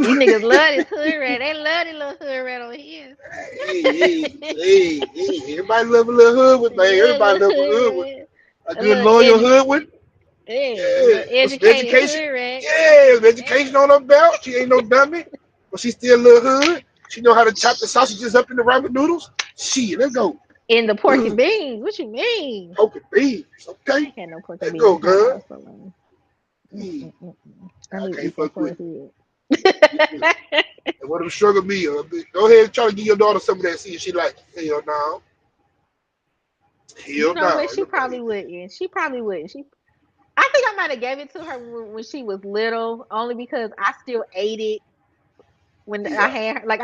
These niggas love this hood rat. They love this little hood rat over here. Hey, everybody love a little hood with man. Yeah, Everybody little love a hood hood with rat. a A good little loyal hood with. yeah, a Yeah, little with some educated education. hood rat. Yeah, with education Yeah. on her belt. She ain't no dummy, but she still a little hood. She know how to chop the sausages up in the ramen noodles. Shit, let's go. In the pork and Ugh, beans. What you mean? poke and beans. I Okay, ain't had no pork and let's beans go, in my girl. house so long. Mm, I I need to can't eat some fuck with pork it. head. And what them struggle me, go ahead and try to give your daughter some of that. See if she like it. Hell no. You Hell know no. what? She probably wouldn't. She probably wouldn't. I think I might have gave it to her when she was little, only because I still ate it when I Yeah. had her. Like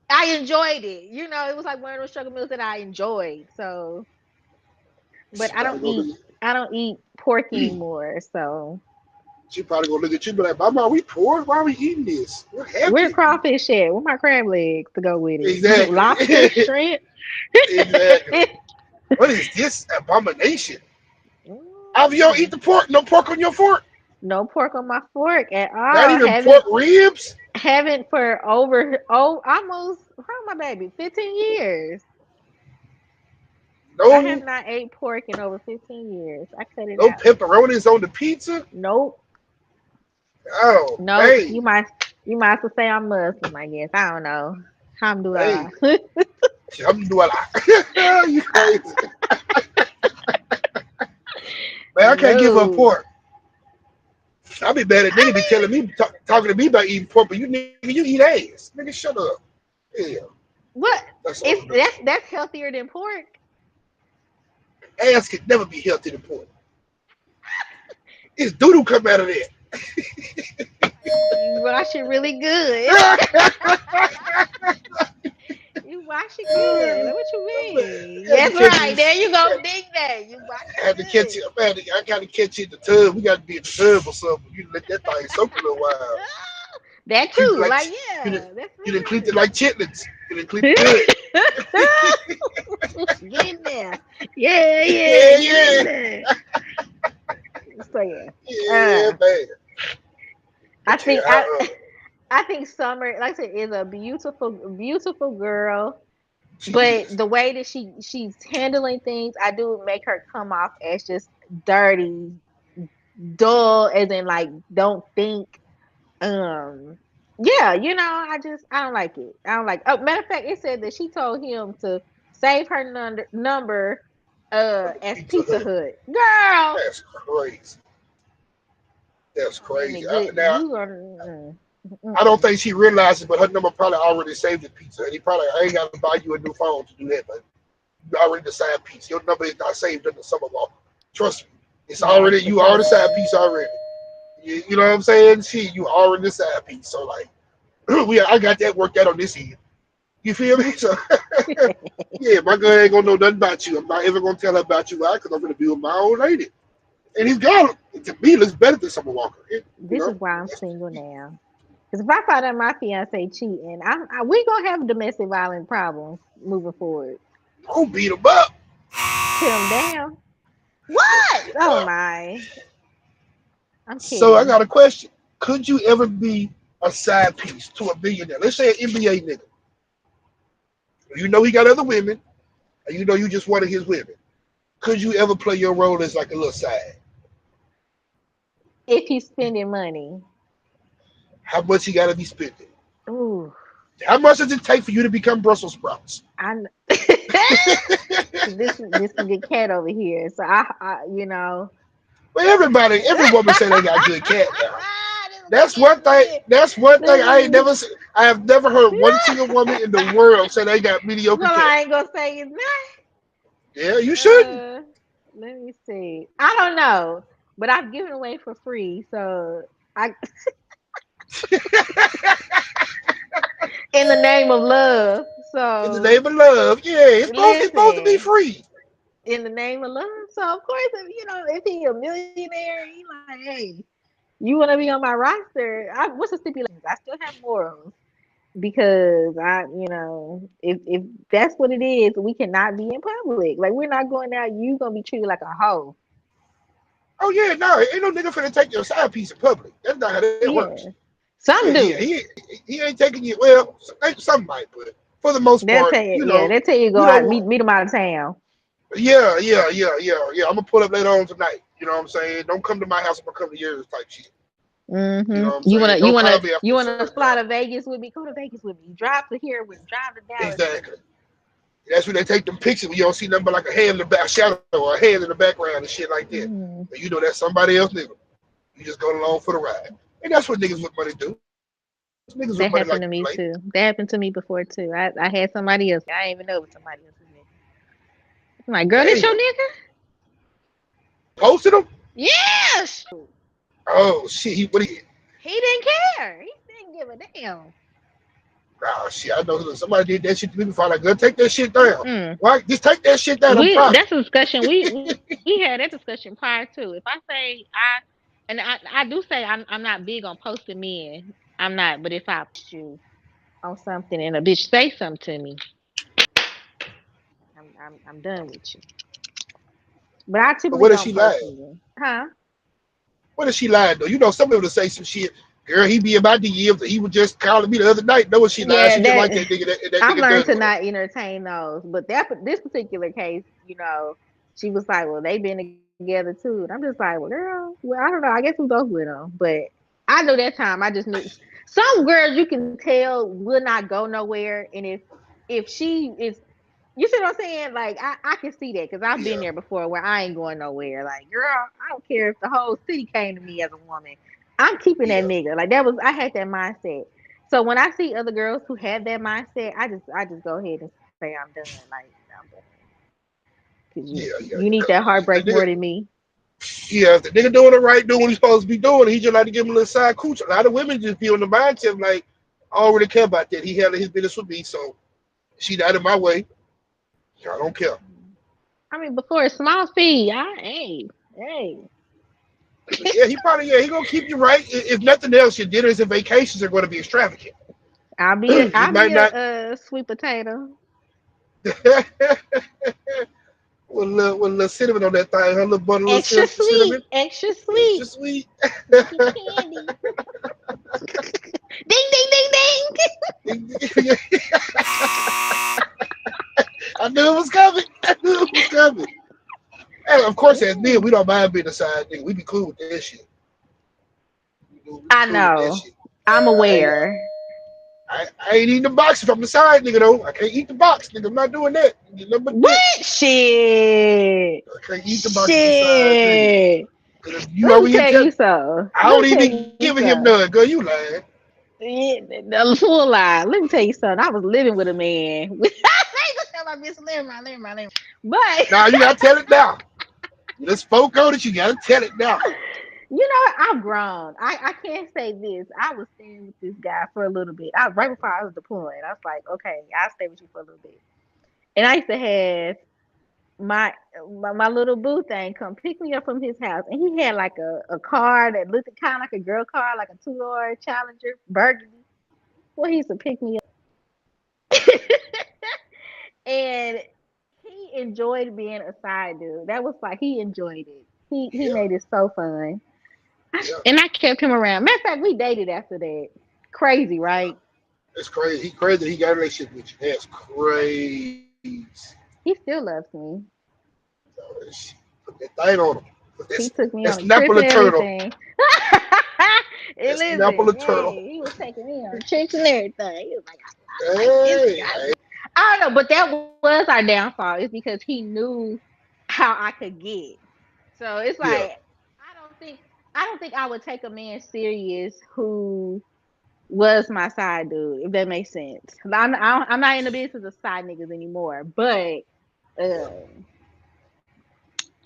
I enjoyed it. You know, it was like one of those sugar meals that I enjoyed. So, but She probably gonna look I don't eat pork at anymore. So she probably gonna look at you and be like, Mama, are we poor? Why are we eating this? What where happened? crawfish at? Where my crab legs to go with it? Exactly. Lobster, shrimp. Exactly. What is this abomination? If you don't eat Mm. the pork, no pork on your fork. No pork on my fork at Not all. even pork ribs. Haven't for over almost how my baby 15 years. I have No, not ate pork in over 15 years. I cut it no out. pepperonis on the pizza. Nope. Oh Nope. man, You might as well say I'm Muslim, I guess. I don't know. man, Alhamdulillah. I'm doing you crazy, man. I can't give up No. pork. I be mad at I nigga be telling me talking to me about eating pork, but you nigga you eat ass. Nigga, shut up. Yeah, what that's all. it's that's healthier than pork. Ass could never be healthy than pork. It's doo doo come out of there. You wash it really good. You wash it good. Like, what you mean? Had to That's catch right. you. There you go. Ding that. You wash Had to catch it you. Man, I gotta catch you in the tub. We gotta be in the tub or something. You let that thing soak a little while. That Clean it too. like Like, you yeah, done, that's you done cleaned it right. like chitlins. You done cleaned it good. Get in there. Yeah, yeah, Yeah, get in yeah, there. So yeah. yeah, Uh man. I But yeah, think I think Summer, like I said, is a beautiful girl. she But is. the way that she's handling things, I do make her come off as just dirty, dull, as in like don't think. Um, yeah, I don't like it. I don't like. Oh, matter of fact, it said that she told him to save her number, From the as Pizza Pizza Hut. Hut. Girl, That's crazy. That's and the crazy. good Now, you gonna. I don't Mm-mm. think she realizes, but her number probably already saved the pizza. And he probably, I ain't got to buy you a new phone to do that, but you already the side piece. Your number is not saved under Summer Walker. Trust me. It's already, That's the you are the fact. side piece already. You know what I'm saying? You already the side piece. So, like, I got that worked out on this end. You feel me? So, yeah, my girl ain't gonna know nothing about you. I'm not ever gonna tell her about you. Why? Because I'm gonna be with my old lady. And he's got it. To me, looks better than Summer Walker. You This know? is why I'm single now. Because if I find out my fiance cheating, we gonna have domestic violence problems moving forward. Don't beat him up. Put him down. What? Oh Uh, my! I'm So I kidding. got a question. Could you ever be a side piece to a billionaire? Let's say an NBA nigga. You know he got other women, and you know you just one of his women. Could you ever play your role as like a little side? If he's spending money, How much he got to be spending? ooh, How much does it take for you to become Brussels sprouts? I. This is the cat over here. So you know. Well, every woman say they got good cat now. This is the That's cat one over thing. here. That's one thing I ain't This never. I have never heard one single woman in the world say they got mediocre well, cat. I ain't gonna say it's Yeah, you not. shouldn't. Let me see. I don't know, but I've given away for free, so I, in the name of love. In the So name of love, yeah, it's supposed to be listen, free. in the name of love. So of course, if he a millionaire, he like, hey, you want to be on my roster? What's the stipulations? I still have morals because if that's what it is, we cannot be in public. Like we're not going out. You gonna be treated like a hoe. Oh yeah, no, ain't no nigga finna take your side piece in public. That's not how that works. Yeah, Yeah, some yeah, do. he ain't taking you. Well, some might, but for the most They'll part, tell you, yeah, they'll tell you to go you out, don't. meet them out of town. Yeah. I'm gonna pull up later on tonight. You know what I'm saying? Don't come to my house. I'm gonna come to yours type shit. You know what I'm You saying? wanna Don't call me after you a wanna certain fly to time. Vegas with me? Go to Vegas with me. Drive to here with me. Drive to Dallas with Exactly. That's when they take them pictures when you don't see nothing but like a hand in the back shadow or a hand in the background and shit like that. me. And you know that's somebody else nigga. You just going along for the ride. And that's what niggas with money do. Niggas with That money happened like to to me play. too. That happened to me before too. I had somebody else. I didn't even know it was somebody else's nigga. I'm like, girl, this Damn. your nigga? Posted him? Yeah. Shoot. Oh shit, he what he He didn't care. He didn't give a damn. oh shit, I know somebody did that shit to me before. Like, girl, take that shit down. Mm. Why just take that shit down? I'm We private. that's a discussion we had that discussion prior to. If I say I do say I'm not big on posting men. I'm not, but if I post you on something and a bitch say something to me, I'm done with you. But I But typically what if don't she post lied? men. Huh? What if she lied though? You know, some people to say some shit. Girl, he be about the years. He was just calling me the other night. Knowing she lied, Yeah, she just like that that nigga. That I've nigga learned done to with her. not entertain those. But this particular case, she was like, "Well, they've been together too," and I'm just like, "Well, girl, well, I don't know. I guess we both with them." But I know that time. I just knew some girls you can tell will not go nowhere, and if she is, you see what I'm saying? Like I can see that because I've been Yeah, there before where I ain't going nowhere. Like, girl, I don't care if the whole city came to me as a woman. I'm keeping that yeah, nigga. Like that was I had that mindset. So when I see other girls who have that mindset, I just go ahead and say I'm done. Like I'm done because you need that yeah. heartbreak The more nigga, than me. yeah, if the nigga doing the right, doing what he's supposed to be doing. He just like to give him a little side cooch. A lot of women just be on the mindset like, I don't really care about that. He handled his business with me, so she not in my way. I don't care. I mean, before a small fee, hey, Yeah, he gonna keep you right. If nothing else, your dinners and vacations are going to be extravagant. I'll be a, He I'll be might not. sweet potato. With a little cinnamon on that thing, her little butter, little Extra cinnamon, sweet, extra extra sweet. sweet. Making candy. Ding ding ding ding. I knew it was coming. I knew it was coming. And of course, as men, Mm, we don't mind being a side nigga. We be cool with that shit. We be I cool with that know. shit. I'm I ain't, aware. I ain't eating the box if I'm the side nigga though. I can't eat the box, nigga. I'm not doing that. You know, but dick. What shit? I can't eat the box if the side nigga. Shit. Cause if you Let over me here tell tell, you so. I Let don't me tell even you giving him so. none, girl. You lying. Yeah, the full lie. Let me tell you something. I was living with a man. I ain't gonna tell my bitch, live. But Now you gotta tell it now. You just spoke on it. You gotta tell it now. I've grown. I can't say this. I was staying with this guy for a little bit. Right before I was deployed. I was like, okay, I'll stay with you for a little bit. And I used to have my my little boo thing come pick me up from his house, and he had like a car that looked kind of like a girl car, like a 2-door Challenger burgundy. Well, he used to pick me up, and he enjoyed being a side dude. That was like he enjoyed it. He Yeah, made it so fun. yeah, And I kept him around. Matter of fact, we dated after that. Crazy, yeah. right? That's crazy. He crazy. He got a relationship with you. That's crazy. He still loves me. Put that thing on him. Put He that, took me that on a snap trip on and the turtle. everything. And That snap on listen, the turtle. hey, he was taking me on trips and everything. He was like, I like this Hey, guy. I don't know, but that was our downfall. It's because he knew how I could get. So it's like yeah, I don't think I don't think I would take a man serious who was my side dude, if that makes sense. I'm not in the business of side niggas anymore, but yeah, uh,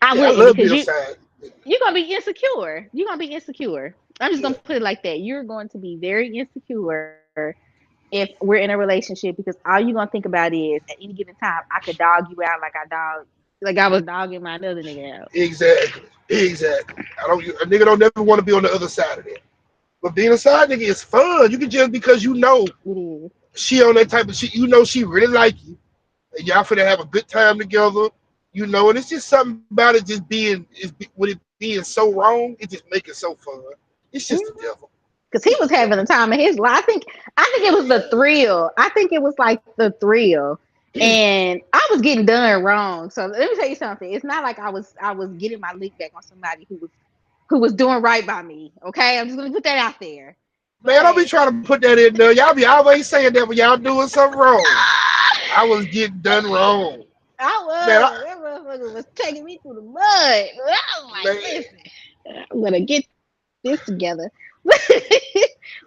I yeah. I wouldn't love because being a side. you're gonna be insecure. You're gonna be insecure. I'm just Yeah, gonna put it like that. You're going to be very insecure if we're in a relationship because all you're gonna think about is at any given time I could dog you out like I was dogging my other nigga out. exactly, exactly. I don't. A nigga don't never want to be on the other side of that. But being a side nigga is fun. You can just because you know It is. she on that type of shit. You know she really like you, and y'all finna have a good time together. You know, and it's just something about it just being with it being so wrong. It just make it so fun. It's just the devil. Because It's he the was devil. having the time of his life. I think it was the thrill. I think it was like the thrill. And I was getting done wrong. So let me tell you something. It's not like I was getting my lick back on somebody who was doing right by me. Okay, I'm just gonna put that out there. Man, don't be But trying to put that in there. Y'all be always saying that when y'all doing something wrong. I was getting done wrong. I Man, was that motherfucker was taking me through the mud. I was like, man, listen, I'm gonna get this together.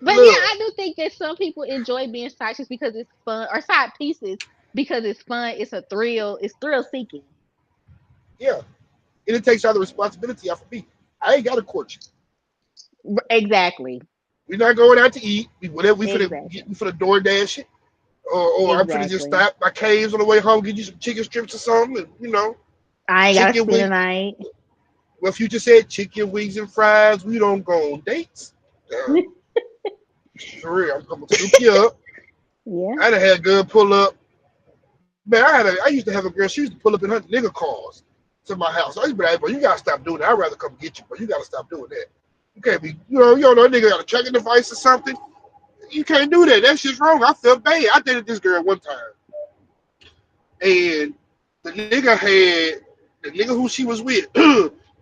But yeah, look, I do think that some people enjoy being side chicks because it's fun, or side pieces because it's fun. It's a thrill. It's thrill seeking. Yeah, and it takes all the responsibility off of me. I ain't got to court you. Exactly. We're not going out to eat. Whatever Exactly. we finna DoorDash it, or I'm finna just Exactly. stop by Caves on the way home, get you some chicken strips or something, and I ain't gotta chicken spend the wings. night. Well, Future said chicken wings and fries. We don't go on dates. For real, I'm gonna soup you up. Yeah. I done had a girl pull up. Man, I used to have a girl. She used to pull up in her nigga cars to my house. I used to be like, bro, you gotta stop doing that. I'd rather come get you, but you gotta stop doing that. You can't be, you don't know a nigga got a tracking device or something. You can't do that. That's just wrong. I felt bad. I dated this girl one time, and the nigga who she was with,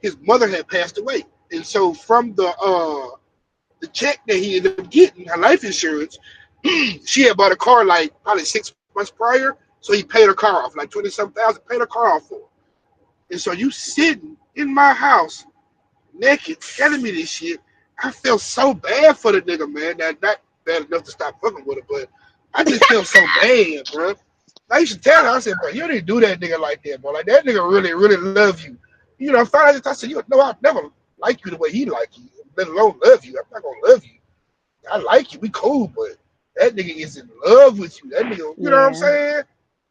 his mother had passed away, and so from the check that he ended up getting, her life insurance, she had bought a car like probably 6 months prior. So he paid her car off, like 20-some thousand, paid her car off for her. And so you sitting in my house naked telling me this shit. I felt so bad for the nigga, man. That not bad enough to stop fucking with her, but I just felt so bad, bro. I used to tell her, I said, bro, you didn't do that nigga like that, bro. Like that nigga really, really love you. Finally I said, I'd never like you the way he like you, let alone love you. I'm not gonna love you. I like you, we cool, but that nigga is in love with you. That nigga, you know what I'm Yeah. saying?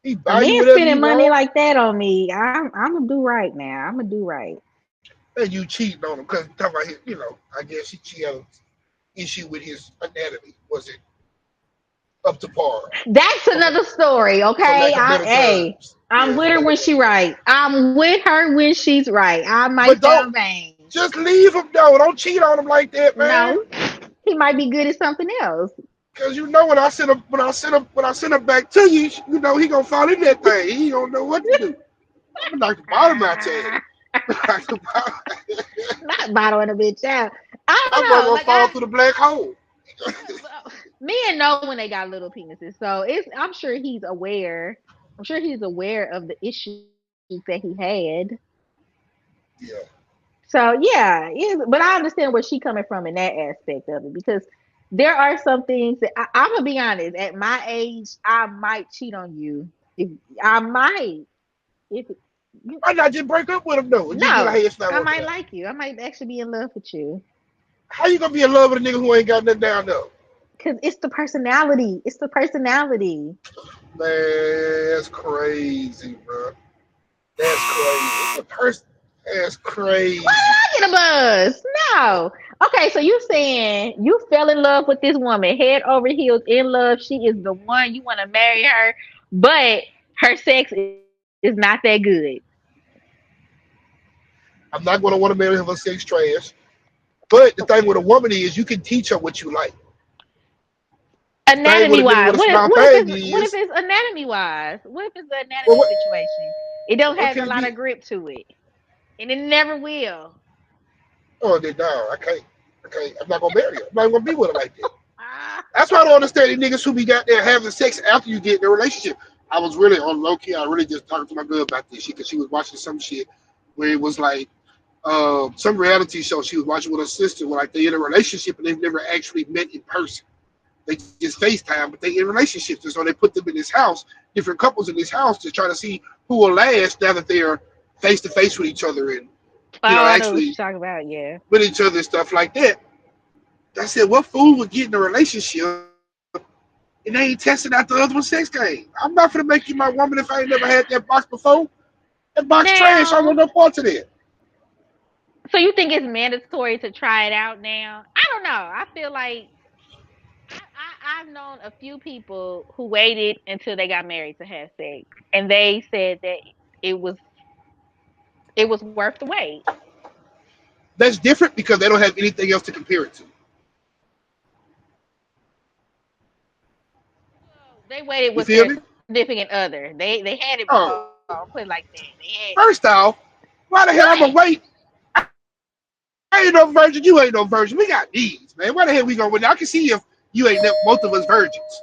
He A buy you man whatever spending you money want, like that on me, I'm gonna do right now. I'm gonna do right. and you cheating on him because talking about his, I guess she had an issue with his anatomy. Was it up to par, That's for, another story, for okay? lack of better Hey, terms? I'm Yeah, with for her lack of when better she terms. right. I'm with her when she's right. I might But don't sound vain. just leave him though. Don't cheat on him like that, man. No, he might be good at something else. Because when I send him back to you, he gonna fall in that thing. He don't know what to do. I'm gonna knock the bottom out your head. Ah, Knock the bottom. not bottling a bitch out. I I'm don't know. gonna Like fall through the black hole. men know when they got little penises, so it's. I'm sure he's aware. I'm sure he's aware of the issues that he had. Yeah. So yeah, but I understand where she coming from in that aspect of it because there are some things that I'm gonna be honest. At my age, I might cheat on you. If I might, if you, Why not just break up with him though and just be like, no, hey, it's not I working might out? like you. I might actually be in love with you How you gonna be in love with a nigga who ain't got nothing down there? because it's the personality. It's the personality. Man, that's crazy, bro. That's crazy. The person that's Why crazy. did I get a buzz? No. Okay, so you saying you fell in love with this woman, head over heels in love. She is the one you want to marry her, but her sex is not that good. I'm not gonna want to marry her for sex trash. But the thing with a woman is you can teach her what you like. The thing with Anatomy a nigga wise, with a small what if thing it's is, anatomy wise? What if it's the well, anatomy situation? It don't what have can a it lot be? of grip to it, and it never will. Oh, then no, I can't. Okay, I'm not gonna marry her. I'm not gonna be with her like that. Ah, That's why I don't understand the niggas who be got there having sex after you get in a relationship. I was really on low key. I really just talking to my girl about this shit because she was watching some shit where it was like some reality show she was watching with her sister where like they in a relationship and they've never actually met in person. They just FaceTime, but they in relationships. And so they put them in this house, different couples in this house to try to see who will last now that they're face to face with each other and I know what actually you're talking about. Yeah. with each other and stuff like that. I said, what fool would get in a relationship and they ain't testing out the other one's sex game? I'm not gonna make you my woman if I ain't never had that box before. That box trash. I want no Now, parts of that. so you think it's mandatory to try it out now? I don't know. I feel like I've known a few people who waited until they got married to have sex, and they said that it was it was worth the wait. That's different because they don't have anything else to compare it to. Well, they waited You with feel their me? significant other. They had it before. Oh, I'll put it like that. They had first off, why the hell I'm what? gonna wait? I ain't no virgin. You ain't no virgin. We got needs, man. Why the hell we gonna win? I can see if you ain't both of us virgins.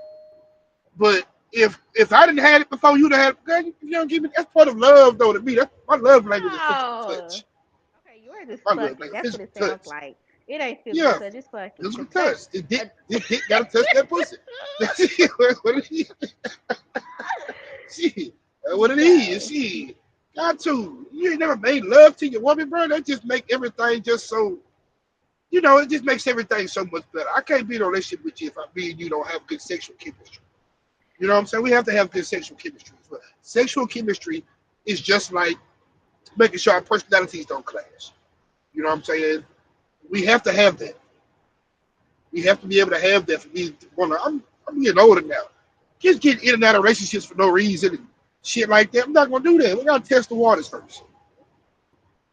But if I didn't have it before you'd have had it, girl, you don't give me that's part of love though to me. That's my love language is physical Oh, touch. okay. Yours is My love fucking. language, That's what physical it sounds touch. like. It ain't physical Yeah, touch. It's fucking. physical Cause that's. touch. A, This dick gotta touch that pussy. That's it. What it is. Shit. That's what it is. no. Shit. Got to. You ain't never made love to your woman, bro. That just make everything just so. It just makes everything so much better. I can't be in a relationship with you if me and you don't have good sexual chemistry. You know what I'm saying? We have to have good sexual chemistry. But sexual chemistry is just like making sure our personalities don't clash. You know what I'm saying? We have to have that. We have to be able to have that for me to want to. I'm getting older now. Just getting in and out of relationships for no reason and shit like that. I'm not gonna do that. We gotta test the waters first.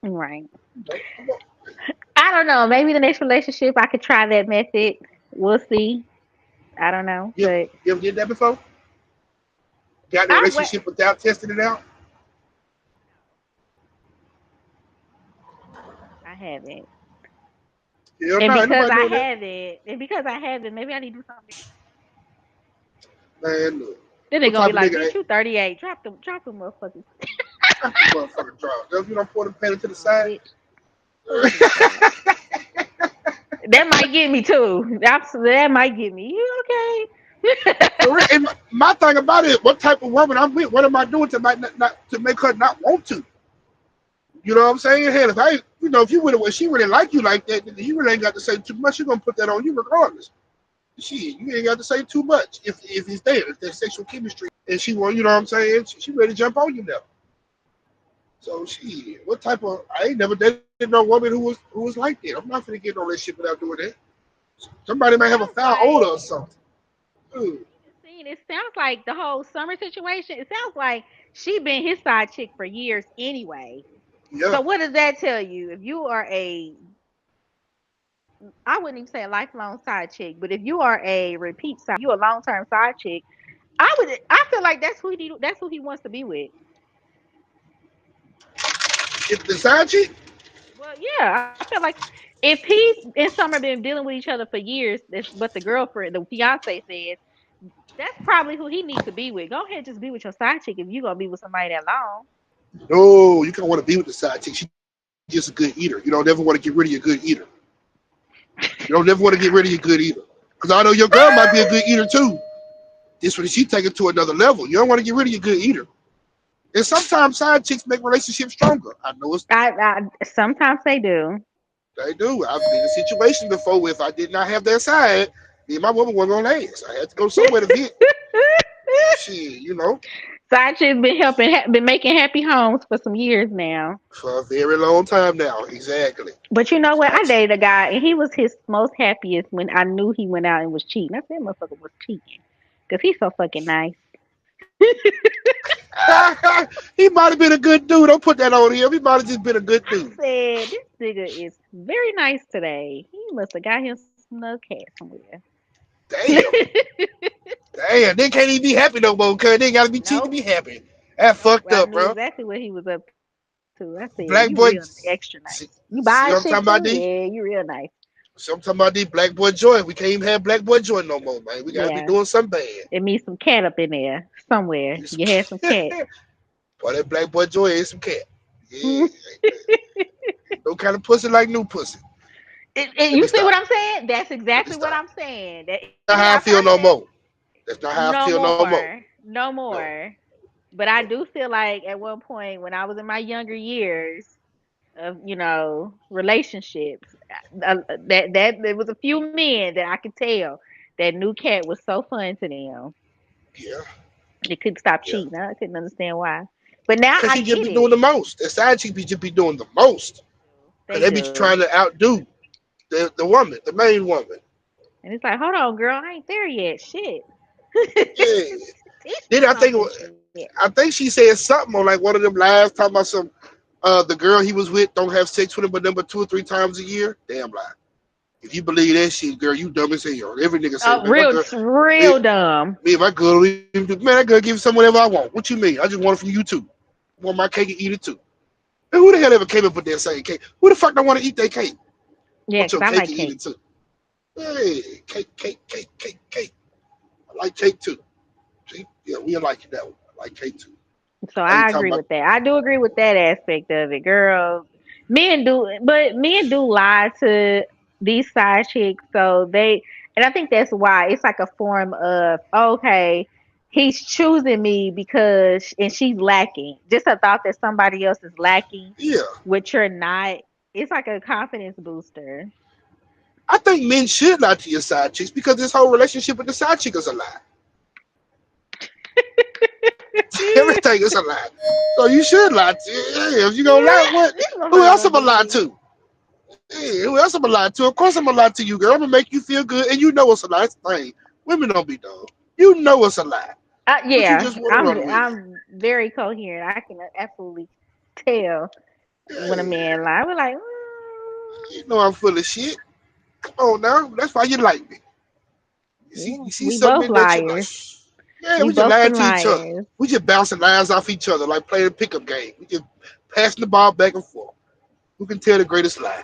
Right. You know? I don't know. Maybe the next relationship I could try that method. We'll see. I don't know, You, but you ever did that before? Got in a I what? relationship without testing it out? I haven't. Hell And no, ain't because nobody I doing that. haven't, maybe I need to do something. Man, look. Then they're What gonna be type of like, nigga "Bitch, ain't you 38. Drop them motherfuckers." got the motherfucking draw? If you don't pour the panty to the Oh, side. bitch, pull it to the side. That might get me too. Absolutely, that might get me. You okay? For real, and my thing about it, what type of woman I'm with, what am I doing to not to make her not want to? You know what I'm saying? Hell, if you would have, she really like you like that, then you really ain't got to say too much. You're gonna put that on you regardless. Shit, you ain't got to say too much if it's there, if there's sexual chemistry, and she want, you know what I'm saying? She ready to jump on you now. So she, what type of? I ain't never dated no woman who was like that. I'm not gonna get no relationship without doing that. Somebody might have a Sounds foul odor or like something. Ooh, it sounds like the whole summer situation. It sounds like she been his side chick for years anyway. yeah, So what does that tell you? If you are I wouldn't even say a lifelong side chick, but if you are a repeat side, you a long term side chick. I feel like that's who he wants to be with. if the side chick, Well, yeah, I feel like if he and Summer been dealing with each other for years, that's what the girlfriend, the fiance says, that's probably who he needs to be with. Go ahead, just be with your side chick if you gonna be with somebody that long. no, you don't want to be with the side chick. She's just a good eater. You don't ever want to get rid of your good eater. You don't ever want to get rid of your good eater. Because I know your girl might be a good eater too. This one, she take it to another level. You don't want to get rid of your good eater. And sometimes side chicks make relationships stronger. I know I sometimes they do. they do. I've been in a situation before where if I did not have that side, me and my woman wasn't gonna last. I had to go somewhere to vent. Shit, Side chicks been been making happy homes for some years now. for a very long time now. Exactly. But you know what? I Side chick. dated a guy, and he was his most happiest when I knew he went out and was cheating. I said, "Motherfucker was cheating," because he's so fucking nice. He might have been a good dude. Don't put that on him. He might have just been a good I dude. said, "This nigga is very nice today. He must have got him some snug cat somewhere." Damn. Damn. They can't even be happy no more, cuz they gotta be cheating to Nope, be happy. That nope. fucked I up, knew bro. exactly what he was up to. I said, "You real Black boy. extra nice. You buy See shit what I'm talking too? about, Yeah, D? you real nice." See what I'm talking about, D? Black boy joy. We can't even have black boy joy no more, man. We gotta be Yeah, doing something bad. it means some cat up in there somewhere. You had some cat. Boy, that black boy joy is some cat. Yeah. Ain't no kind of pussy like new pussy. Let You me see stop. what I'm saying? That's Let me exactly what stop. I'm saying. That That's not how I feel I no said more. That's not how I no feel no more. more, no No. more. But I do feel like at one point when I was in my younger years of relationships, that there was a few men that I could tell that new cat was so fun to them. Yeah. They couldn't stop Yeah. cheating. I couldn't understand why. But now Cause I he just get be doing it. the most. That side chick be just be doing the most. Cause They they be do. trying to outdo the woman, the main woman. And it's like, hold on, girl, I ain't there yet. Shit. Yeah. Teach me Then something. Shit. I think she said something on like one of them lives talking about some the girl he was with don't have sex with him but number 2 or 3 times a year. Damn lie. If you believe that shit, girl, you dumb as hell. Every nigga say, man, my Real, girl, me, real dumb. me and my girl, man, that girl give me some whatever I want. What you mean? I just want it from you too. I want my cake and eat it too. And who the hell ever came up with that same cake? Who the fuck don't want to eat that cake? Yeah, Want because your I cake like and eat cake. it too. Hey, cake, cake, cake, cake, cake. I like cake too. See? Yeah, we like it that one. I like cake too. So I ain't I talking agree about with that. I do agree with that aspect of it, girl. Men do lie to these side chicks, so and I think that's why it's like a form of okay. he's choosing me because, and she's lacking. Just a thought that somebody else is lacking, Yeah. which you're not. It's like a confidence booster. I think men should lie to your side chicks because this whole relationship with the side chick is a lie. Everything is a lie. So you should lie to. Yeah, if you gonna lie, what? Who else am I lie to? Yeah, who else am I lie to? Of course I'm gonna lie to you, girl. I'm gonna make you feel good, and you know it's a lie. It's the thing. Women don't be dumb. You know it's a lie, but you Yeah, just want to run with it. I'm very coherent. I can absolutely tell when a Yeah, man lie. We're like, you know I'm full of shit. Come on now. That's why you like me. yeah, You see we something both in that you like. liars. Yeah, We we just both lying some to each other. liars. We just bouncing lines off each other like playing a pickup game. We just passing the ball back and forth. Who can tell the greatest lie?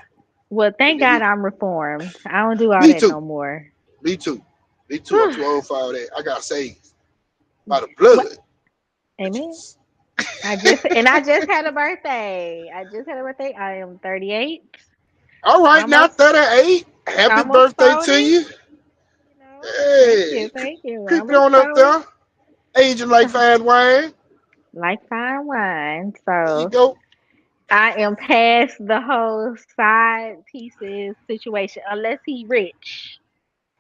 Well, And thank then God I'm reformed. I don't do all me that too. no more. Me too. Me too. I'm too old for all that. I got saved by the blood. What? Amen. Bitches. I just had a birthday. I just had a birthday. I am 38, All right, now almost 38. Happy almost birthday to 40. you. You know, Hey, thank you. creep it Almost on up 40. there. Aging like fine wine. Like fine wine. There you So go. I am past the whole side pieces situation. Unless he rich,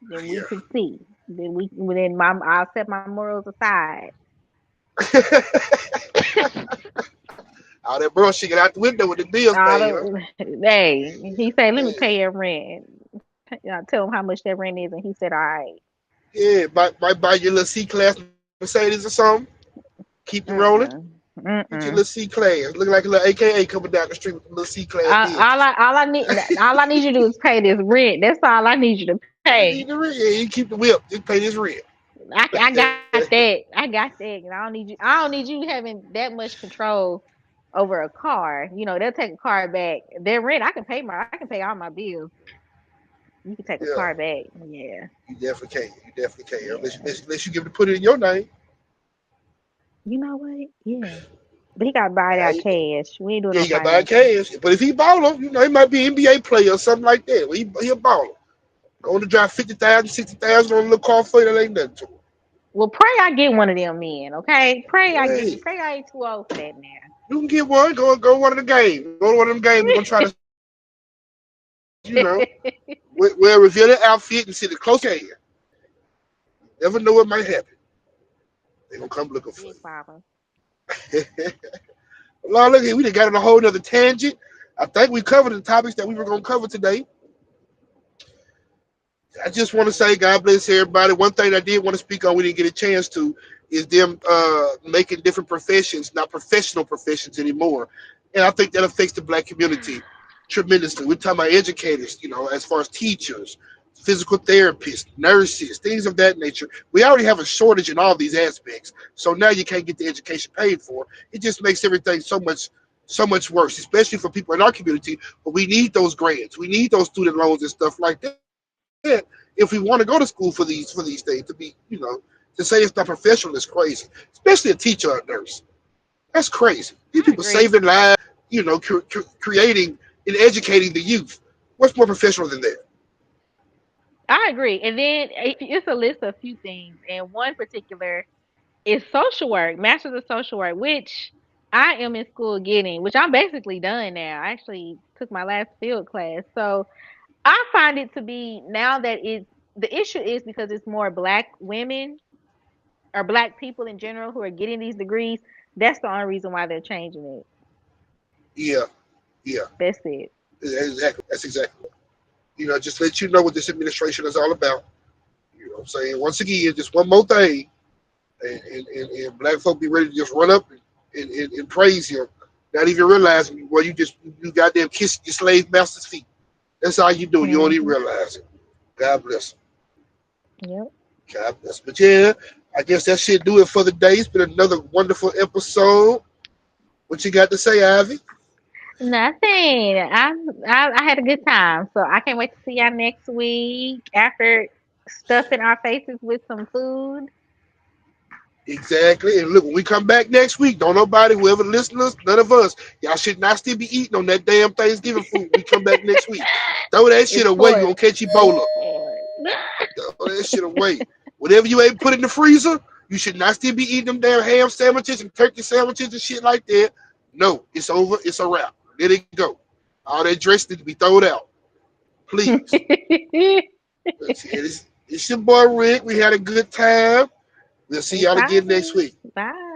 then we Yeah. can see. I'll set my morals aside. All that bro shit get out the window with the bills All paid, huh? the, hey, he said, "Let me Yeah. pay your rent." I tell him how much that rent is, and he said, "All right." Yeah, might buy your little C class Mercedes or something. Keep you rolling. Mm-mm. Get your Mm-mm. little C class. Look like a little AKA coming down the street with a little C class Benz. All I need you to do is pay this rent. That's all I need you to You pay. need the rent. Yeah, you keep the whip. Just pay this rent. I got that. I got that. And I don't need you. I don't need you having that much control over a car. You know, they'll take a car back. Their rent, I can pay all my bills. You can take a Yeah, car back. Yeah. you definitely can. You definitely can. Yeah. Unless you give it to put it in your name. You know what? Yeah. But he got to buy it Yeah, out cash. We ain't doing yeah, no you got to buy financing. cash. But if he baller, he might be an NBA player or something like that. Well, he a baller. Going to drive 50,000, 60,000 on a little car for you, that ain't nothing to him. Well, pray I get one of them men, okay? Hey, Pray I ain't too old for that now. you can get one. Go one of the games. Go to one of them games. We're going to try to, you know, wear a revealing outfit and sit as close as you. Never know what might happen. They going to come looking for Big Papa. you. Lord, look here. We done got on a whole nother tangent. I think we covered the topics that we were going to cover today. I just want to say, God bless everybody. One thing I did want to speak on, we didn't get a chance to, is them making different professions, not professional professions anymore. And I think that affects the black community tremendously. We're talking about educators, as far as teachers, physical therapists, nurses, things of that nature. We already have a shortage in all these aspects. So now you can't get the education paid for. It just makes everything so much worse, especially for people in our community. But we need those grants. We need those student loans and stuff like that if we want to go to school for these things to say it's not professional is crazy, especially a teacher or a nurse. That's crazy. These I people agree. saving lives, creating and educating the youth. What's more professional than that? I agree. And then it's a list of a few things, and one particular is social work, Masters of Social Work, which I am in school getting, which I'm basically done now. I actually took my last field class. So I find it to be now that the issue is because it's more black women or black people in general who are getting these degrees. That's the only reason why they're changing it. Yeah, yeah, That's it. exactly. That's exactly. Just let you know what this administration is all about. You know what I'm saying? Once again, just one more thing, and black folk be ready to just run up and praise him, not even realizing, well, you goddamn kiss your slave master's feet. That's all you do. You don't even Hmm. realize it. God bless him. Yep. God bless. But yeah, I guess that should do it for the day. It's been another wonderful episode. What you got to say, Ivy? Nothing. I had a good time, so I can't wait to see y'all next week after stuffing our faces with some food. Exactly. And look, when we come back next week, don't nobody, whoever listens, none of us, y'all should not still be eating on that damn Thanksgiving food. We come back next week. Throw that shit It's away. You pork. gonna catch It's Ebola. pork. Throw that shit away. Whatever you ain't put in the freezer, You should not still be eating them damn ham sandwiches and turkey sandwiches and shit like that. No, it's over. It's a wrap. Let it go. All that dress need to be thrown out. Please. That's it. It's your boy Rick. We had a good time. We'll see It's y'all again next fine. week. Bye.